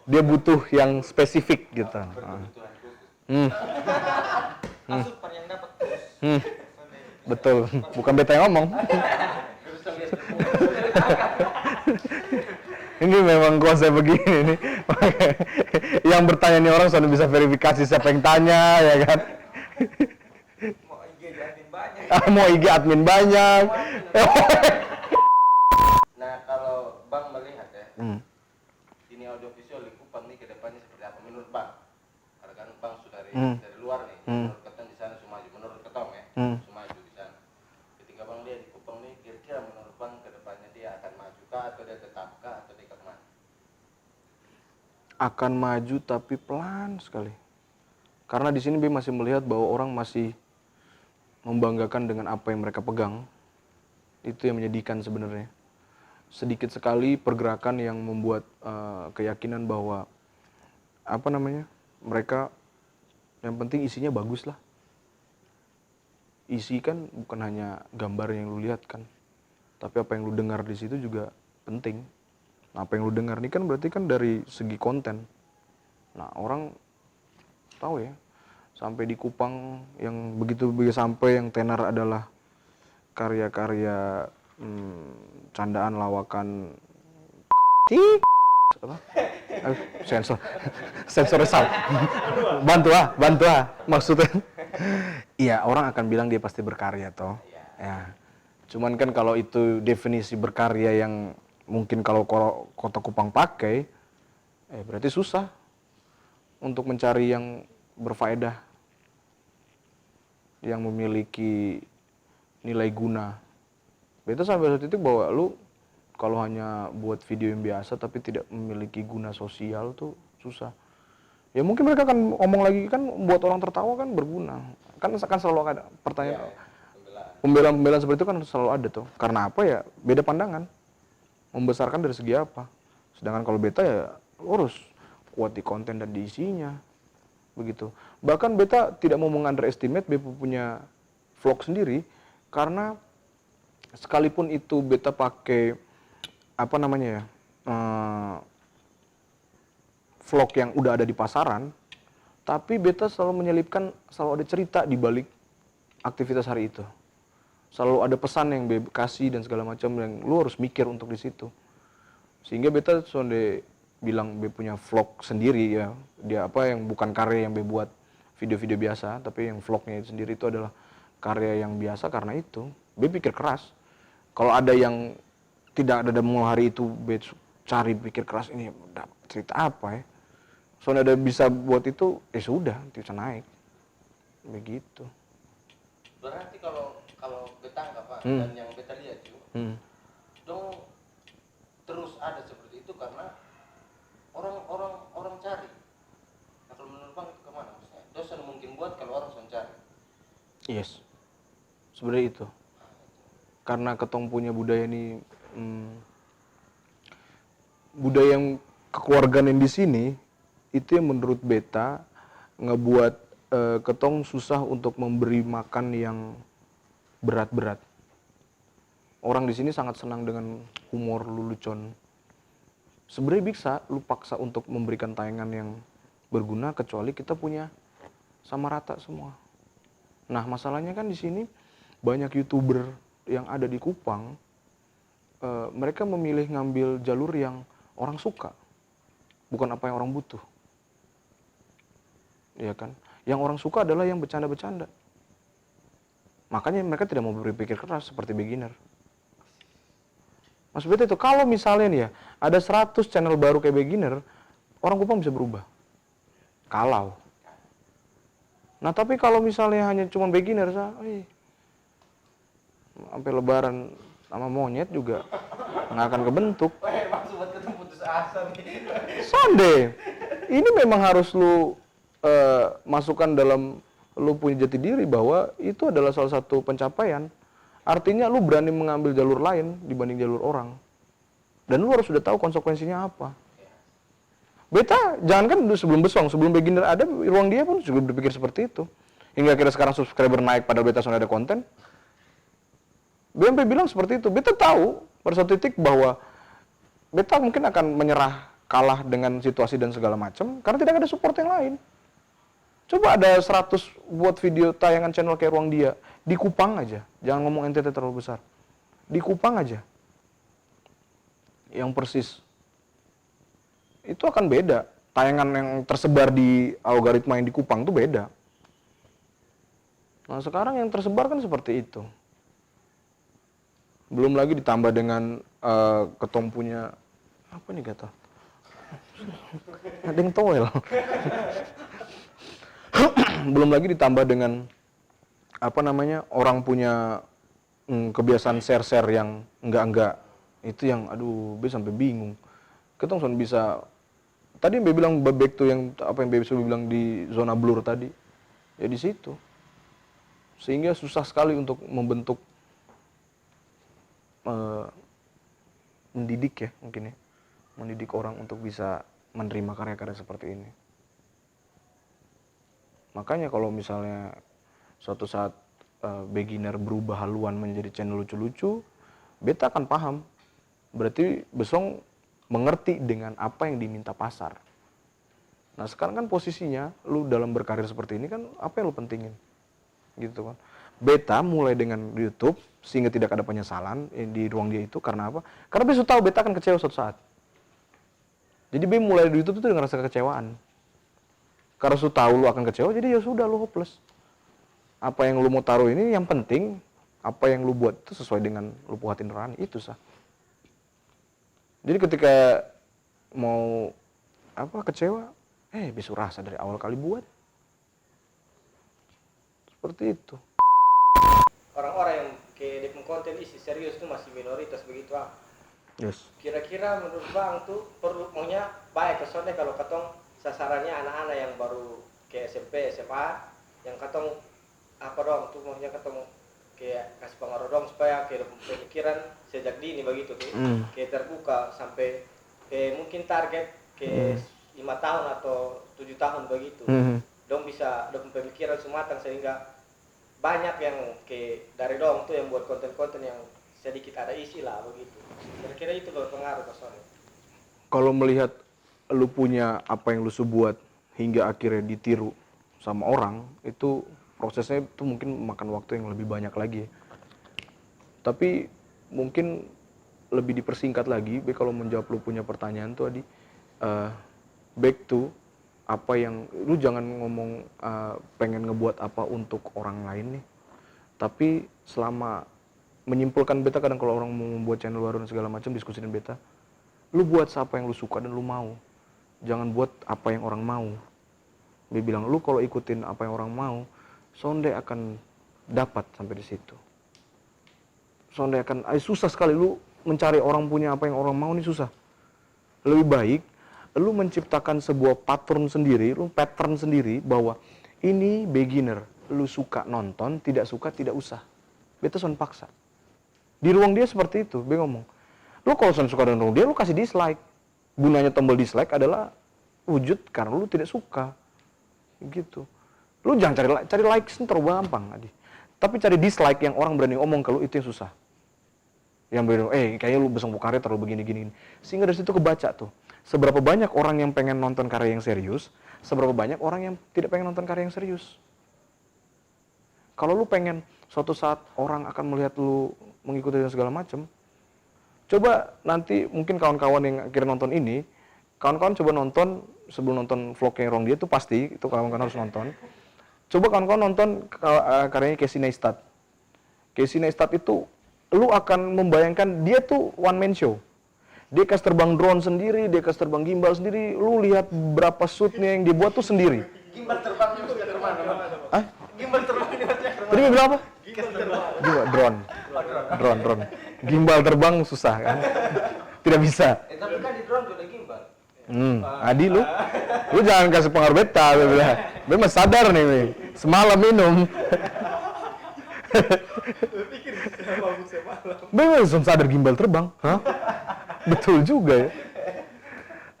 Speaker 1: Dia butuh yang spesifik gitu.
Speaker 3: Asupan yang dapat terus.
Speaker 1: Betul, bukan beta yang ngomong. Ini memang konsep begini nih. Yang bertanya nih orang sudah bisa verifikasi siapa yang tanya, ya kan?
Speaker 3: Mau IG di admin banyak.
Speaker 1: Mau IG admin banyak.
Speaker 2: Nah kalau bang melihat ya, ini audiovisual di Kupang nih kedepannya seperti apa menurut bang? Karena kan bang sudah dari luar nih, menurut ketong di sana Sumaju, menurut ketong ya, Sumaju di sana. Ketika bang lihat di Kupang nih, kira-kira menurut bang kedepannya dia akan maju kah atau dia tetap kah atau dia kemana?
Speaker 1: Akan maju tapi pelan sekali. Karena di sini B masih melihat bahwa orang masih membanggakan dengan apa yang mereka pegang. Itu yang menyedihkan sebenarnya. Sedikit sekali pergerakan yang membuat keyakinan bahwa mereka yang penting isinya bagus lah. Isi kan bukan hanya gambar yang lu lihat kan, tapi apa yang lu dengar di situ juga penting. Nah, apa yang lu dengar ini kan berarti kan dari segi konten. Nah, orang tahu ya, sampai di Kupang yang begitu sampai yang tenar adalah karya-karya candaan lawakan apa? Sensor salah. Bantu maksudnya. Iya, orang akan bilang dia pasti berkarya toh. Ya. Cuman kan kalau itu definisi berkarya yang mungkin kalau Kota Kupang pakai, berarti susah untuk mencari yang berfaedah, yang memiliki nilai guna. Beta sampai saat itu bahwa lu kalau hanya buat video yang biasa tapi tidak memiliki guna sosial tuh susah. Ya mungkin mereka akan ngomong lagi kan buat orang tertawa kan berguna. Kan selalu ada pertanyaan. Pembelaan seperti itu kan selalu ada tuh. Karena apa ya? Beda pandangan. Membesarkan dari segi apa? Sedangkan kalau beta ya harus kuat di konten dan di isinya. Begitu. Bahkan beta tidak mau meng-underestimate beta punya vlog sendiri karena sekalipun itu beta pakai vlog yang udah ada di pasaran, tapi beta selalu menyelipkan, selalu ada cerita di balik aktivitas hari itu. Selalu ada pesan yang beta kasih dan segala macam yang lu harus mikir untuk di situ. Sehingga beta sonde bilang beta punya vlog sendiri ya, dia yang bukan karya yang beta buat video-video biasa, tapi yang vlognya itu sendiri itu adalah karya yang biasa karena itu. Beta pikir keras. Kalau ada yang tidak ada dalam hari itu, beta cari pikir keras ini cerita apa ya. Soalnya ada bisa buat itu, sudah, bisa naik. Begitu.
Speaker 2: Berarti kalau dan yang beta lihat juga, dong terus ada seperti itu karena orang cari. Nah, kalau menurut bang itu kemana? Maksudnya dosa mungkin buat kalau orang sudah cari.
Speaker 1: Yes, sebenarnya itu. Karena ketong punya budaya ini, budaya yang kekeluargaan yang di sini, itu yang menurut beta ngebuat ketong susah untuk memberi makan yang berat-berat. Orang di sini sangat senang dengan humor lelucon. Sebenarnya bisa lu paksa untuk memberikan tayangan yang berguna kecuali kita punya sama rata semua. Nah, masalahnya kan di sini banyak YouTuber yang ada di Kupang, mereka memilih ngambil jalur yang orang suka, bukan apa yang orang butuh. Iya kan? Yang orang suka adalah yang bercanda-bercanda. Makanya mereka tidak mau berpikir keras seperti beginner. Maksud beta itu, kalau misalnya nih ya, ada 100 channel baru kayak beginner, orang Kupang bisa berubah. Kalau. Nah, tapi kalau misalnya hanya cuma beginner, sampai lebaran sama monyet juga nggak akan kebentuk.
Speaker 2: Maksud buat ketemu putus asa nih.
Speaker 1: Sonde, ini memang harus lu masukkan dalam lu punya jati diri bahwa itu adalah salah satu pencapaian. Artinya lu berani mengambil jalur lain dibanding jalur orang. Dan lu harus sudah tahu konsekuensinya apa. Beta, jangan kan sebelum Besong, sebelum beginner ada, ruang dia pun juga berpikir seperti itu. Hingga akhirnya sekarang subscriber naik padahal beta sudah ada konten. BMP bilang seperti itu. Beta tahu pada satu titik bahwa beta mungkin akan menyerah, kalah dengan situasi dan segala macam karena tidak ada support yang lain. Coba ada 100 buat video tayangan channel kayak ruang dia di Kupang aja. Jangan ngomong NTT terlalu besar. Di Kupang aja. Yang persis. Itu akan beda. Tayangan yang tersebar di algoritma yang di Kupang itu beda. Nah, sekarang yang tersebar kan seperti itu. Belum lagi ditambah dengan ketong punya apa nih kata? Ada yang toel. Belum lagi ditambah dengan apa namanya, orang punya kebiasaan share-share yang enggak. Itu yang aduh, be sampai bingung. Ketong sudah bisa tadi be bilang back to yang apa yang be sudah bilang di zona blur tadi. Ya di situ. Sehingga susah sekali untuk membentuk mendidik ya mungkin ya. Mendidik orang untuk bisa menerima karya-karya seperti ini. Makanya kalau misalnya suatu saat beginner berubah haluan menjadi channel lucu-lucu, beta akan paham. Berarti Besong mengerti dengan apa yang diminta pasar. Nah, sekarang kan posisinya lu dalam berkarir seperti ini kan apa yang lu pentingin? Gitu kan. Beta mulai dengan YouTube sehingga tidak ada penyesalan di ruang dia itu karena apa? Karena beta tahu beta akan kecewa suatu saat. Jadi beta mulai di YouTube itu dengan rasa kekecewaan. Karena lu tahu lu akan kecewa, jadi ya sudah lu hopeless. Apa yang lu mau taruh ini yang penting, apa yang lu buat itu sesuai dengan lu punya hati nurani, itu sah. Jadi ketika mau apa kecewa, bisa rasa dari awal kali buat. Seperti itu.
Speaker 3: Orang-orang yang kayak di konten isi serius itu masih minoritas begitu ah.
Speaker 1: Yes.
Speaker 3: Kira-kira menurut bang tuh perlu maunya baik kesannya kalau katong sasarannya anak-anak yang baru kayak SMP, SMA yang katong apa dong tuh maunya katong kayak kasih pengaruh dong supaya kayak pemikiran sejak dini begitu tuh kayak terbuka sampai kayak mungkin target kayak 5 tahun atau 7 tahun begitu dong bisa dong pemikiran sematang sehingga banyak yang kayak dari dong tuh yang buat konten-konten yang sedikit ada isi lah begitu. Kira-kira itu berpengaruh ke soalnya.
Speaker 1: Kalau melihat lu punya apa yang lu buat hingga akhirnya ditiru sama orang, itu prosesnya itu mungkin makan waktu yang lebih banyak lagi. Tapi mungkin lebih dipersingkat lagi, kalau menjawab lu punya pertanyaan tuh tadi, back to apa yang lu jangan ngomong pengen ngebuat apa untuk orang lain nih. Tapi selama menyimpulkan beta kadang kalau orang mau membuat channel baru dan segala macam diskusi dengan beta, lu buat siapa yang lu suka dan lu mau. Jangan buat apa yang orang mau. Dia bilang lu kalau ikutin apa yang orang mau, sonde akan dapat sampai di situ. Sonde akan, susah sekali lu mencari orang punya apa yang orang mau nih susah. Lebih baik lu menciptakan sebuah pattern sendiri, lu pattern sendiri bahwa ini beginner, lu suka nonton, tidak suka tidak usah. Beta son paksa. Di ruang dia seperti itu, dia ngomong. Lu kalau son suka dengan ruang dia, lu kasih dislike. Gunanya tombol dislike adalah wujud karena lu tidak suka. Gitu. Lu jangan cari likes terlalu gampang, Adi. Tapi cari dislike yang orang berani ngomong kalau itu yang susah. Yang berani, kayaknya lu besok karya terlalu begini-gini. Sehingga dari situ kebaca tuh. Seberapa banyak orang yang pengen nonton karya yang serius, seberapa banyak orang yang tidak pengen nonton karya yang serius. Kalau lu pengen suatu saat orang akan melihat lu mengikuti dan segala macam, coba nanti mungkin kawan-kawan yang akhirnya nonton ini, kawan-kawan coba nonton sebelum nonton vlognya Rong dia itu pasti itu kawan-kawan harus nonton. Coba kawan-kawan nonton karyanya Casey Neistat. Casey Neistat itu lu akan membayangkan dia tuh one man show. Dia kasih terbang drone sendiri, dia kasih terbang gimbal sendiri. Lu lihat berapa shootnya yang dia buat tuh sendiri.
Speaker 2: Gimbal terbangnya maksudnya kemana?
Speaker 1: Hah?
Speaker 2: Gimbal terbangnya maksudnya kemana?
Speaker 1: Tadi bilang apa?
Speaker 2: Gimbal terbang.
Speaker 1: Drone. Drone. Gimbal terbang susah kan? Tidak bisa.
Speaker 2: Tapi kan di drone juga ada gimbal.
Speaker 1: Adi lu jangan kasih pengaruh beta, beta mah sadar nih, semalam minum. Beta langsung sadar gimbal terbang, hah? Betul juga ya.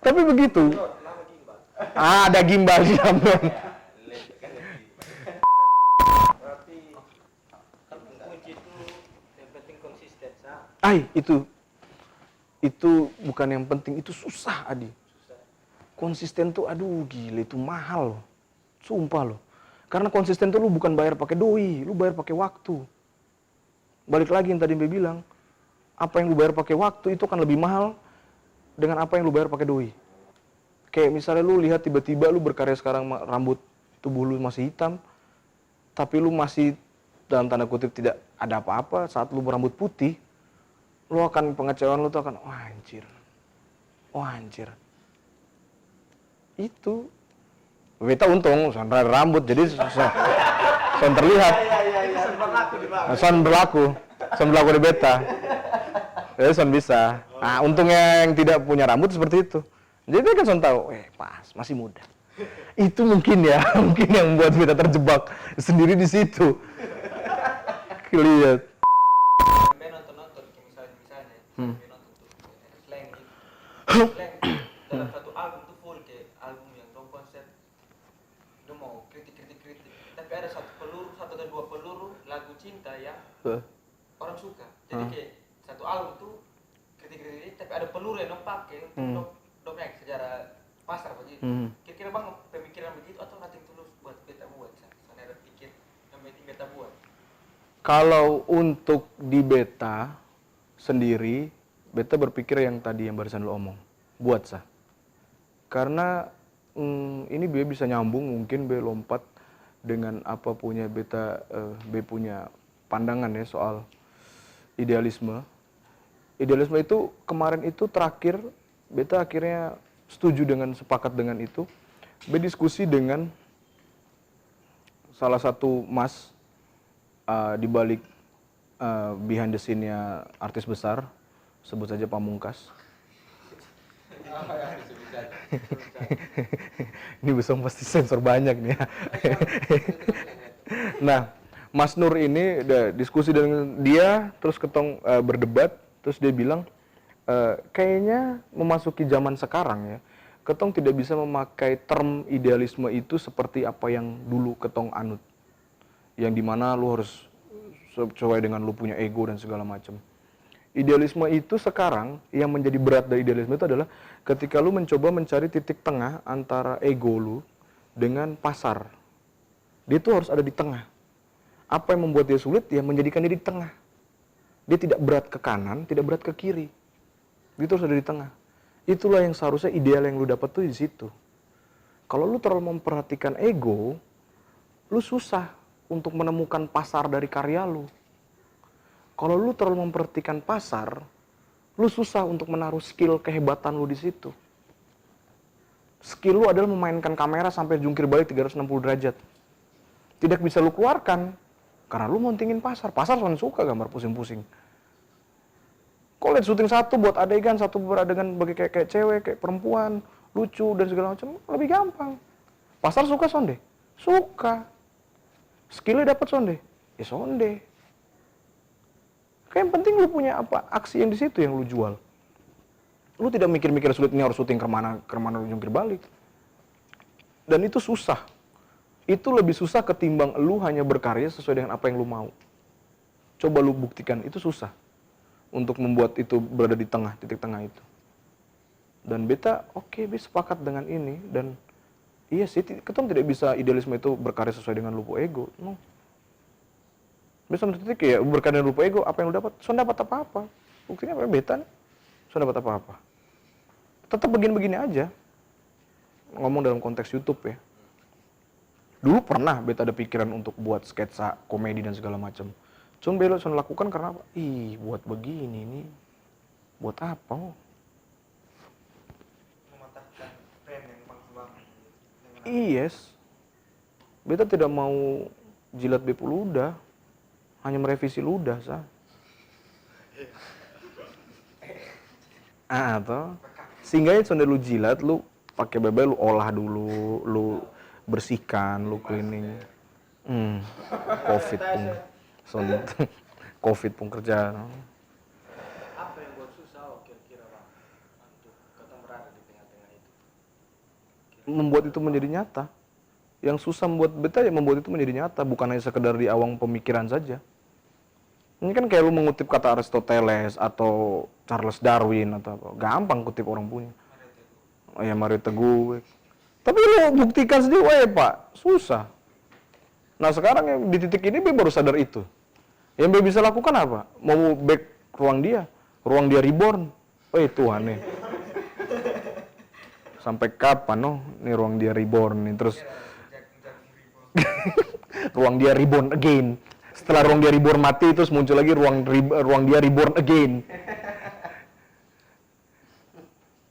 Speaker 1: Tapi begitu. Ada gimbal di dalam.
Speaker 3: Berarti kan kunci itu yang penting konsisten,
Speaker 1: Itu bukan yang penting, itu susah, Adi. Konsisten tuh, aduh gila, itu mahal loh. Sumpah loh. Karena konsisten tuh lu bukan bayar pakai doi, lu bayar pakai waktu. Balik lagi yang tadi Mbe bilang, apa yang lu bayar pakai waktu itu akan lebih mahal dengan apa yang lu bayar pakai doi. Kayak misalnya lu lihat tiba-tiba lu berkarya sekarang rambut tubuh lu masih hitam, tapi lu masih dalam tanda kutip tidak ada apa-apa saat lu berambut putih, lu akan pengecewaan lu tuh akan wah anjir. Itu beta untung son rambut jadi son terlihat. Son berlaku di beta. Jadi son bisa. Nah, untungnya yang tidak punya rambut seperti itu. Jadi kan son tahu, pas masih muda. Itu mungkin yang membuat beta terjebak sendiri di situ. Lihat.
Speaker 3: Sampai nonton misalnya sampai nonton tuh slang gitu. Dalam satu album tuh full kayak album yang dong konsep dia mau kritik tapi ada satu atau dua peluru lagu cinta yang orang suka. Jadi kayak satu album tuh kritik tapi ada peluru yang dong pakai untuk dong yang secara pasar begitu. Kira-kira bang pemikiran begitu atau nanti tulus buat beta buat sana ada pikir yang penting beta buat.
Speaker 1: Kalau untuk di beta sendiri, beta berpikir yang tadi yang barusan lo omong, buat sah. Karena ini Be bisa nyambung, mungkin Be lompat dengan apa punya beta, Be punya pandangan ya soal idealisme. Idealisme itu kemarin itu terakhir, beta akhirnya setuju dengan, sepakat dengan itu. Be diskusi dengan salah satu mas di balik behind the scene-nya artis besar, sebut saja Pamungkas. Ini besok pasti sensor banyak nih ya. Nah, Mas Nur ini udah diskusi dengan dia, terus ketong berdebat, terus dia bilang, kayaknya memasuki zaman sekarang ya, ketong tidak bisa memakai term idealisme itu seperti apa yang dulu ketong anut. Yang dimana lu harus sesuai dengan lu punya ego dan segala macam. Idealisme itu sekarang yang menjadi berat dari idealisme itu adalah ketika lu mencoba mencari titik tengah antara ego lu dengan pasar. Dia tuh harus ada di tengah. Apa yang membuat dia sulit? Ya menjadikan dia di tengah. Dia tidak berat ke kanan, tidak berat ke kiri. Dia terus ada di tengah. Itulah yang seharusnya ideal yang lu dapat tuh di situ. Kalau lu terlalu memperhatikan ego, lu susah untuk menemukan pasar dari karya lu. Kalau lu terlalu memperhatikan pasar, lu susah untuk menaruh skill kehebatan lu di situ. Skill lu adalah memainkan kamera sampai jungkir balik 360 derajat. Tidak bisa lu keluarkan karena lu montingin pasar. Pasar kan suka gambar pusing-pusing. Kok lihat syuting satu buat adegan, satu beradegan bagi kayak cewek, kayak perempuan, lucu dan segala macam, lebih gampang. Pasar suka sonde? Suka. Skillnya dapat sonde? Ya sonde. Kayak yang penting lu punya apa? Aksi yang di situ yang lu jual. Lu tidak mikir-mikir sulit ini harus syuting kemana jungkir balik. Dan itu susah. Itu lebih susah ketimbang lu hanya berkarya sesuai dengan apa yang lu mau. Coba lu buktikan, itu susah. Untuk membuat itu berada di tengah, titik tengah itu. Dan beta, oke, beta sepakat dengan ini. Dan iya sih, kita tidak bisa idealisme itu berkarya sesuai dengan lupu ego. No. Beta sampai titik ya, berkarya dengan lupu ego, apa yang lu dapat? So dapat apa-apa. Buktinya apa? Beta, so dapat apa-apa. Tetap begini-begini aja. Ngomong dalam konteks YouTube ya. Dulu pernah beta ada pikiran untuk buat sketsa, komedi dan segala macam. Cuma beta langsung lakukan karena apa? Ih, buat begini nih. Buat apa? Oh?
Speaker 3: Mematahkan frame yang bang
Speaker 1: Yes. Beta tidak mau jilat bepu ludah. Hanya merevisi ludah, sah. Toh. Sehingga itu lu jilat, lu pakai bebek, lu olah dulu, lu bersihkan, lu cleaning. Covid pun. Covid pun kerja.
Speaker 4: Apa yang buat susah kira-kira bang untuk kita berada di tengah-tengah itu?
Speaker 1: Membuat itu menjadi nyata. Yang susah membuat beta ya membuat itu menjadi nyata, bukan hanya sekedar di awang pemikiran saja. Ini kan kayak lu mengutip kata Aristoteles atau Charles Darwin atau apa. Gampang kutip orang punya. Oh ya Mario Teguh. Tapi lu buktikan sendiri, wah ya Pak, susah. Nah sekarang yang di titik ini Be baru sadar itu. Yang Be bisa lakukan apa? Mau back ruang dia reborn. Oh Tuhan nih. Sampai kapan nih ruang dia reborn nih terus ruang dia reborn again. Setelah ruang dia reborn mati terus muncul lagi ruang dia reborn again.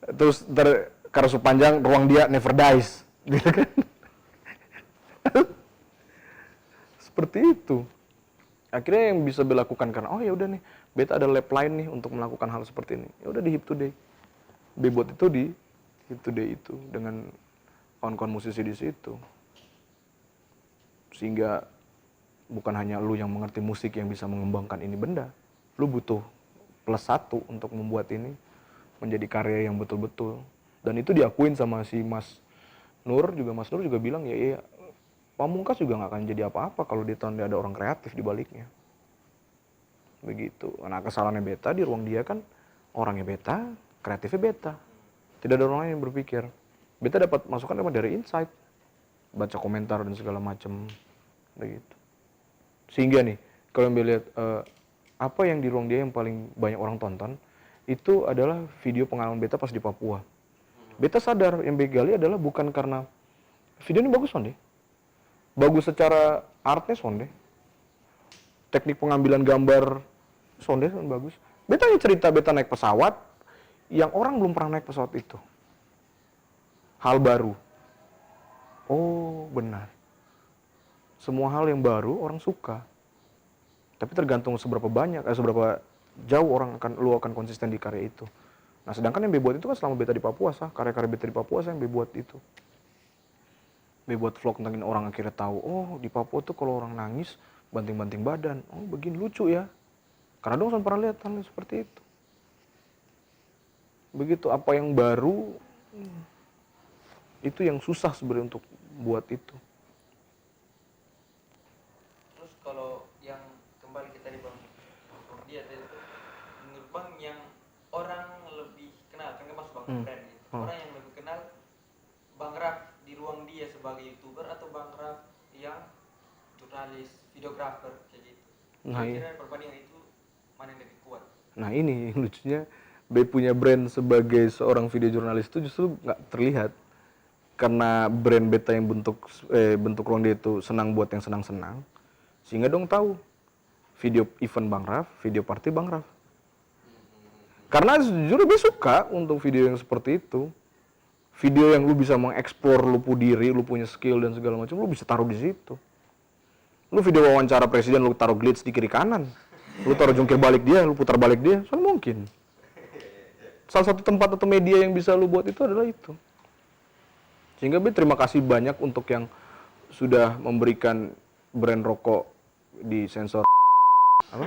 Speaker 1: Terus karena panjang ruang dia never dies. Gitu kan? Seperti itu. Akhirnya yang bisa dilakukan karena oh ya udah nih, beta ada lab lain nih untuk melakukan hal seperti ini. Ya udah di Hip Today. B buat itu di Hip Today itu dengan kawan-kawan musisi di situ. Sehingga bukan hanya lu yang mengerti musik yang bisa mengembangkan ini benda. Lu butuh plus satu untuk membuat ini menjadi karya yang betul-betul. Dan itu diakuin sama si Mas Nur juga bilang ya iya. Pamungkas juga nggak akan jadi apa-apa kalau di tahun dia ada orang kreatif di baliknya. Begitu. Nah kesalahannya beta di ruang dia kan orangnya beta, kreatifnya beta. Tidak ada orang lain yang berpikir. Beta dapat masukan dari insight, baca komentar dan segala macam, begitu. Sehingga nih kalau yang lihat apa yang di ruang dia yang paling banyak orang tonton itu adalah video pengalaman beta pas di Papua. Beta sadar yang begali adalah bukan karena video ini bagus sonde. Bagus secara artnya sonde. Teknik pengambilan gambar sonde bagus. Beta ini cerita beta naik pesawat yang orang belum pernah naik pesawat itu. Hal baru. Oh, benar. Semua hal yang baru orang suka. Tapi tergantung seberapa jauh lu akan konsisten di karya itu. Nah, sedangkan yang B buat itu kan selama beta di Papua, karya-karya beta di Papua yang B buat itu. B buat vlog tentang orang akhirnya tahu, oh di Papua tuh kalau orang nangis banting-banting badan. Oh, begini lucu ya. Karena dong saya pernah lihat hal seperti itu. Begitu apa yang baru itu yang susah sebenarnya untuk buat itu.
Speaker 3: Terus kalau yang kembali kita di bang dia tadi itu menurut bang yang orang lebih kenal kan masuk bang brand gitu. Orang yang lebih kenal Bang Raf di ruang dia sebagai YouTuber atau Bang Raf yang jurnalis, videografer kayak gitu.
Speaker 1: Nah,
Speaker 3: kira-kira perbandingan itu mana yang lebih kuat? Nah
Speaker 1: ini lucunya B punya brand sebagai seorang video jurnalis itu justru nggak terlihat karena brand beta yang bentuk ruang dia itu senang buat yang senang-senang sehingga dong tahu video event Bang Raf, video party Bang Raf. Karena jujur B suka untuk video yang seperti itu. Video yang lu bisa mengeksplor lu diri, lu punya skill dan segala macam, lu bisa taruh di situ. Lu video wawancara presiden, lu taruh glitch di kiri kanan. Lu taruh jungkir balik dia, lu putar balik dia, soalnya mungkin. salah satu tempat atau media yang bisa lu buat itu adalah itu. Sehingga Bet terima kasih banyak untuk yang sudah memberikan brand rokok di sensor apa?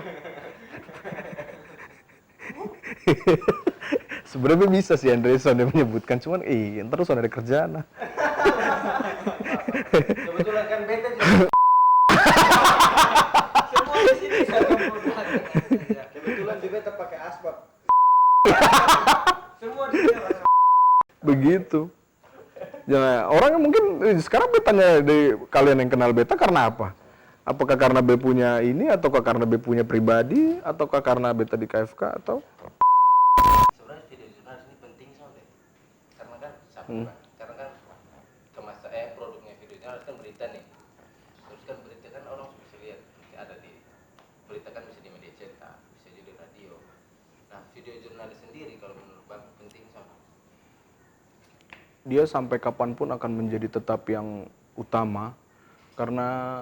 Speaker 1: Sebenarnya bisa sih Andreson yang menyebutkan, cuman terus ada kerjaan.
Speaker 3: Kebetulan kan beta juga. Semua di sini saya menggunakan.
Speaker 4: Kebetulan juga terpakai asbak.
Speaker 3: Semua di sini Mas.
Speaker 1: Begitu. Ya, orang mungkin sekarang betanya dari kalian yang kenal beta karena apa? Apakah karena B punya ini, ataukah karena B punya pribadi, ataukah karena beta di KFK, atau
Speaker 2: Sebenarnya video jurnalis ini penting soalnya, karena kan karena kan produknya video jurnalis kan berita nih, terus kan berita kan orang bisa lihat, ada di berita kan bisa di media cetak, bisa di radio. Nah video jurnalis sendiri kalau menurut Bang penting sama.
Speaker 1: dia sampai kapanpun akan menjadi tetap yang utama, karena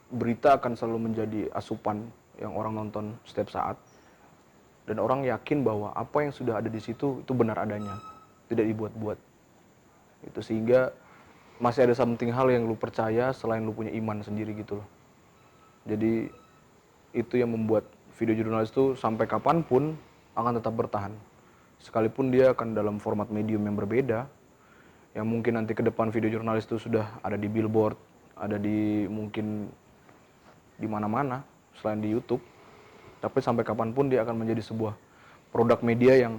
Speaker 1: berita akan selalu menjadi asupan yang orang nonton setiap saat, dan orang yakin bahwa apa yang sudah ada di situ itu benar adanya, tidak dibuat-buat. Itu sehingga masih ada something hal yang lu percaya selain lu punya iman sendiri gitu loh. Jadi itu yang membuat video jurnalis itu sampai kapanpun akan tetap bertahan, sekalipun dia akan dalam format medium yang berbeda, yang mungkin nanti ke depan video jurnalis itu sudah ada di billboard, ada di mungkin di mana-mana selain di YouTube, tapi sampai kapanpun dia akan menjadi sebuah produk media yang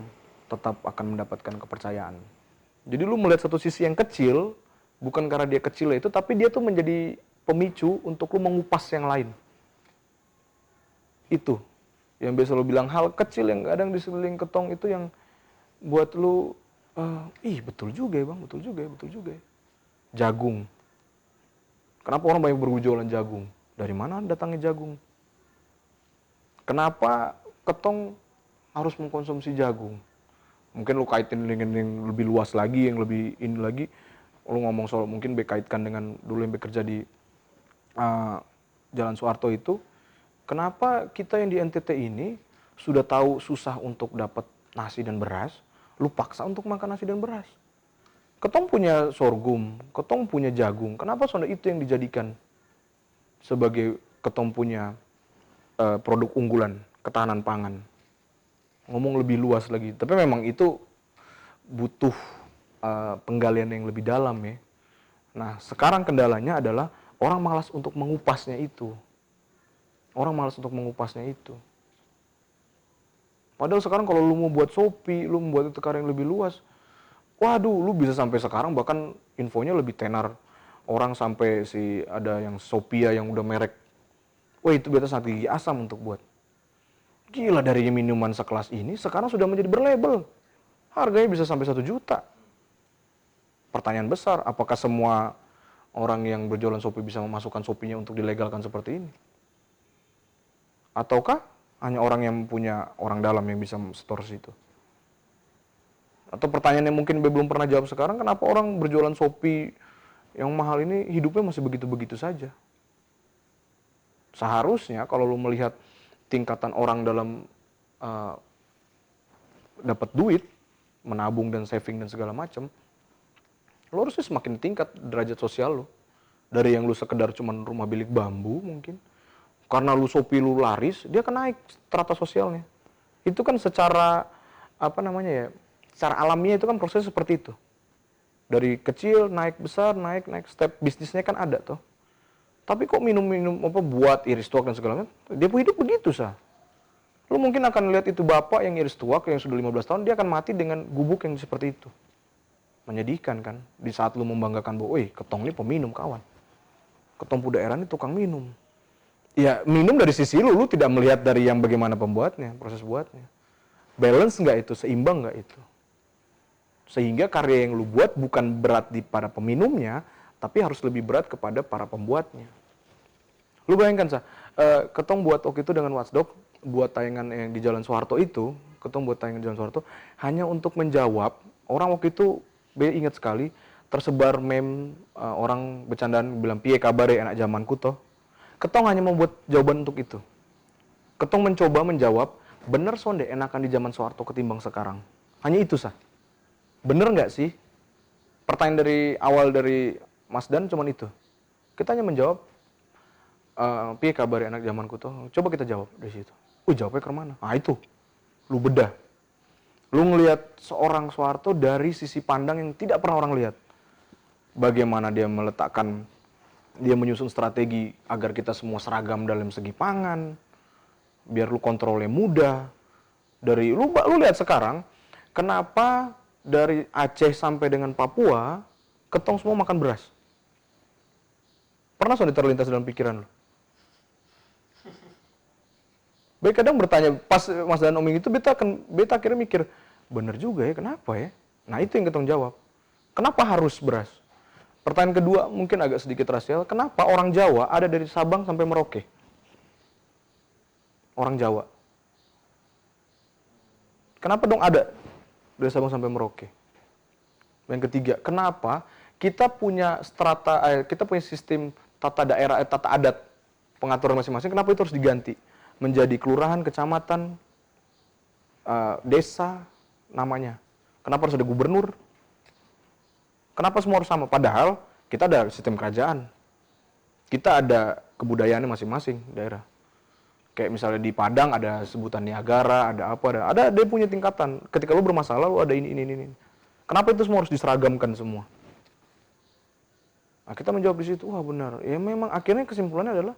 Speaker 1: tetap akan mendapatkan kepercayaan. Jadi lu melihat satu sisi yang kecil, bukan karena dia kecil itu, tapi dia tuh menjadi pemicu untuk lu mengupas yang lain. Itu yang biasa lu bilang, hal kecil yang kadang di sekeliling ketong itu yang buat lu betul juga ya Bang, betul juga ya. Jagung. Kenapa orang banyak berjualan jagung? Dari mana datangnya jagung? Kenapa ketong harus mengkonsumsi jagung? Mungkin lu kaitin dengan yang lebih luas lagi, yang lebih ini lagi. Lu ngomong soal mungkin kaitkan dengan dulu yang bekerja di Jalan Soeharto itu. Kenapa kita yang di NTT ini sudah tahu susah untuk dapat nasi dan beras, lu paksa untuk makan nasi dan beras? Ketong punya sorghum, ketong punya jagung. Kenapa sonda itu yang dijadikan sebagai ketong punya produk unggulan ketahanan pangan? Ngomong lebih luas lagi, tapi memang itu butuh penggalian yang lebih dalam ya. Nah sekarang kendalanya adalah orang malas untuk mengupasnya itu. Padahal sekarang kalau lu mau buat Shopee, lu membuat itu karya yang lebih luas, waduh, lu bisa sampai sekarang bahkan infonya lebih tenar. Orang sampai ada yang Sophia yang udah merek, wah itu beta sangat gigi asam untuk buat. Gila, dari minuman sekelas ini sekarang sudah menjadi berlabel. Harganya bisa sampai 1 juta. Pertanyaan besar, apakah semua orang yang berjualan Shopee bisa memasukkan Shopee-nya untuk dilegalkan seperti ini? Ataukah hanya orang yang punya orang dalam yang bisa store situ? Atau pertanyaan yang mungkin belum pernah jawab sekarang, kenapa orang berjualan Shopee yang mahal ini hidupnya masih begitu-begitu saja? Seharusnya kalau lu melihat tingkatan orang dalam dapat duit, menabung dan saving dan segala macam, lu harusnya semakin tingkat derajat sosial lu. Dari yang lu sekedar cuman rumah bilik bambu mungkin, karena lu Shopee lu laris, dia akan naik strata sosialnya. Itu kan secara secara alamiah itu kan proses seperti itu. Dari kecil naik besar, naik step bisnisnya kan ada tuh. Tapi kok minum-minum buat iris tuak dan segala macam, dia hidup begitu sah. Lu mungkin akan lihat itu bapak yang iris tuak yang sudah 15 tahun, dia akan mati dengan gubuk yang seperti itu. Menyedihkan kan, di saat lu membanggakan bahwa, ketong ini peminum kawan. Ketong daerah ini tukang minum. Ya minum dari sisi lu tidak melihat dari yang bagaimana pembuatnya, proses buatnya. Balance nggak itu, seimbang nggak itu. Sehingga karya yang lu buat bukan berat pada peminumnya, tapi harus lebih berat kepada para pembuatnya. Lu bayangkan ketong buat waktu itu dengan Watchdog, buat tayangan yang di Jalan Soeharto itu, ketong buat tayangan di Jalan Soeharto, hanya untuk menjawab, orang waktu itu, ingat sekali, tersebar meme orang bercandaan bilang, piye kabare anak zamanku toh. Ketong hanya membuat jawaban untuk itu. Ketong mencoba menjawab bener sonde enakan di zaman Soeharto ketimbang sekarang. Hanya itu sah. Bener nggak sih? Pertanyaan dari awal dari Mas Dan cuman itu. Kita hanya menjawab, piye kabar anak zamanku tuh? Coba kita jawab dari situ. Jawabnya ke mana? Nah itu, lu bedah. Lu ngelihat seorang Soeharto dari sisi pandang yang tidak pernah orang lihat. Bagaimana dia meletakkan, dia menyusun strategi agar kita semua seragam dalam segi pangan, biar lu kontrolnya mudah. Dari lu lihat sekarang, kenapa dari Aceh sampai dengan Papua, ketong semua makan beras? Pernah sudah terlintas dalam pikiran lu? Beta kadang bertanya, pas Mas Dan omong itu, beta akhirnya mikir, bener juga ya, kenapa ya? Nah itu yang ketong jawab. Kenapa harus beras? Pertanyaan kedua mungkin agak sedikit rasial, kenapa orang Jawa ada dari Sabang sampai Merauke? Orang Jawa. Kenapa dong ada dari Sabang sampai Merauke? Yang ketiga, kenapa kita punya kita punya sistem tata daerah, tata adat pengaturan masing-masing, kenapa itu harus diganti menjadi kelurahan, kecamatan, desa namanya? Kenapa harus ada gubernur? Kenapa semua harus sama? Padahal kita ada sistem kerajaan, kita ada kebudayaannya masing-masing daerah. Kayak misalnya di Padang ada sebutan Niagara, ada apa, ada dia punya tingkatan. Ketika lu bermasalah, lu ada ini. Kenapa itu semua harus diseragamkan semua? Nah, kita menjawab di situ, wah benar. Ya memang akhirnya kesimpulannya adalah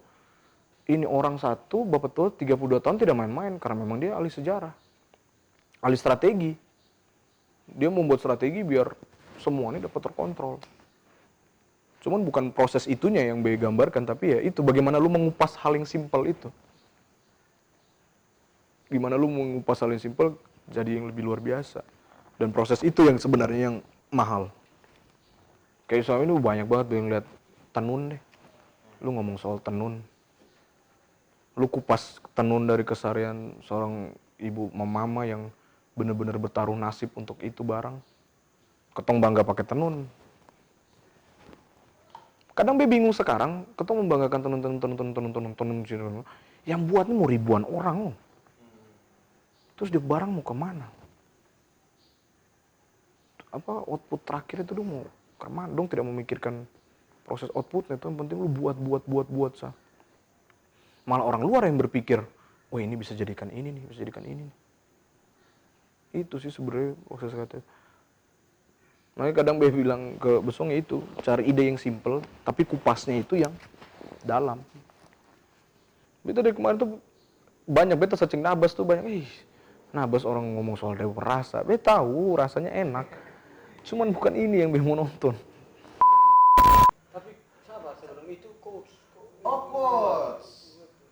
Speaker 1: ini orang satu, Bapak Tua 32 tahun tidak main-main karena memang dia ahli sejarah. Ahli strategi. Dia membuat strategi biar semua ini dapat terkontrol. Cuman bukan proses itunya yang B gambarkan, tapi ya itu bagaimana lu mengupas hal yang simpel itu. Gimana lu mengupas hal yang simpel jadi yang lebih luar biasa. Dan proses itu yang sebenarnya yang mahal. Kayak selama ini banyak banget yang lihat tenun deh. Lu ngomong soal tenun. Lu kupas tenun dari keseharian seorang ibu mama yang benar-benar bertaruh nasib untuk itu barang. Ketong bangga pakai tenun. Kadang be bingung sekarang, ketong membanggakan tenun yang buatnya mau ribuan orang. Terus dia barang mau kemana? Apa output terakhir itu dong mau kemana? Dong tidak memikirkan proses outputnya, itu yang penting lu buat sah. Malah orang luar yang berpikir, oh ini bisa jadikan ini nih, bisa jadikan ini nih. Itu sih sebenarnya proses kata. Makanya kadang Beh bilang ke Besong itu, cari ide yang simple, tapi kupasnya itu yang dalam. Beta dari kemarin tuh banyak, beta searching Nabas tuh banyak, Nabas orang ngomong soal dewa rasa, Beta tahu rasanya enak. Cuman bukan ini yang Beh mau nonton.
Speaker 4: Tapi sabar, sebelum itu coach.
Speaker 2: Oh coach.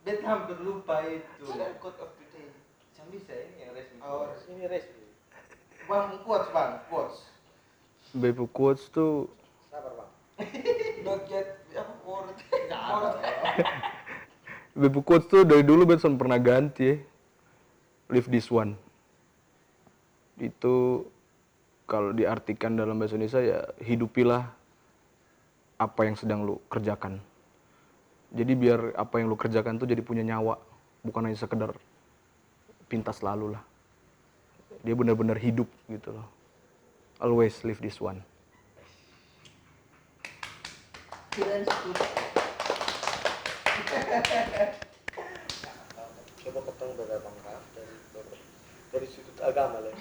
Speaker 2: Beta hampir lupa itu. Code of the day. Yang bisa ini yang resmi.
Speaker 4: Oh, ini resmi.
Speaker 2: Bang, quotes.
Speaker 1: Bepu quotes tuh
Speaker 4: Sabar bang.
Speaker 2: Not yet. Word.
Speaker 1: Bepu quotes tuh dari dulu Benson pernah ganti ya. Live this one. Itu kalau diartikan dalam bahasa Indonesia ya hidupilah apa yang sedang lu kerjakan. Jadi biar apa yang lu kerjakan tuh jadi punya nyawa, bukan hanya sekedar pintas lalu lah. Dia benar-benar hidup gitu loh. Always live this one.
Speaker 4: Coba ketemu beberapa maaf dari sudut agama lah.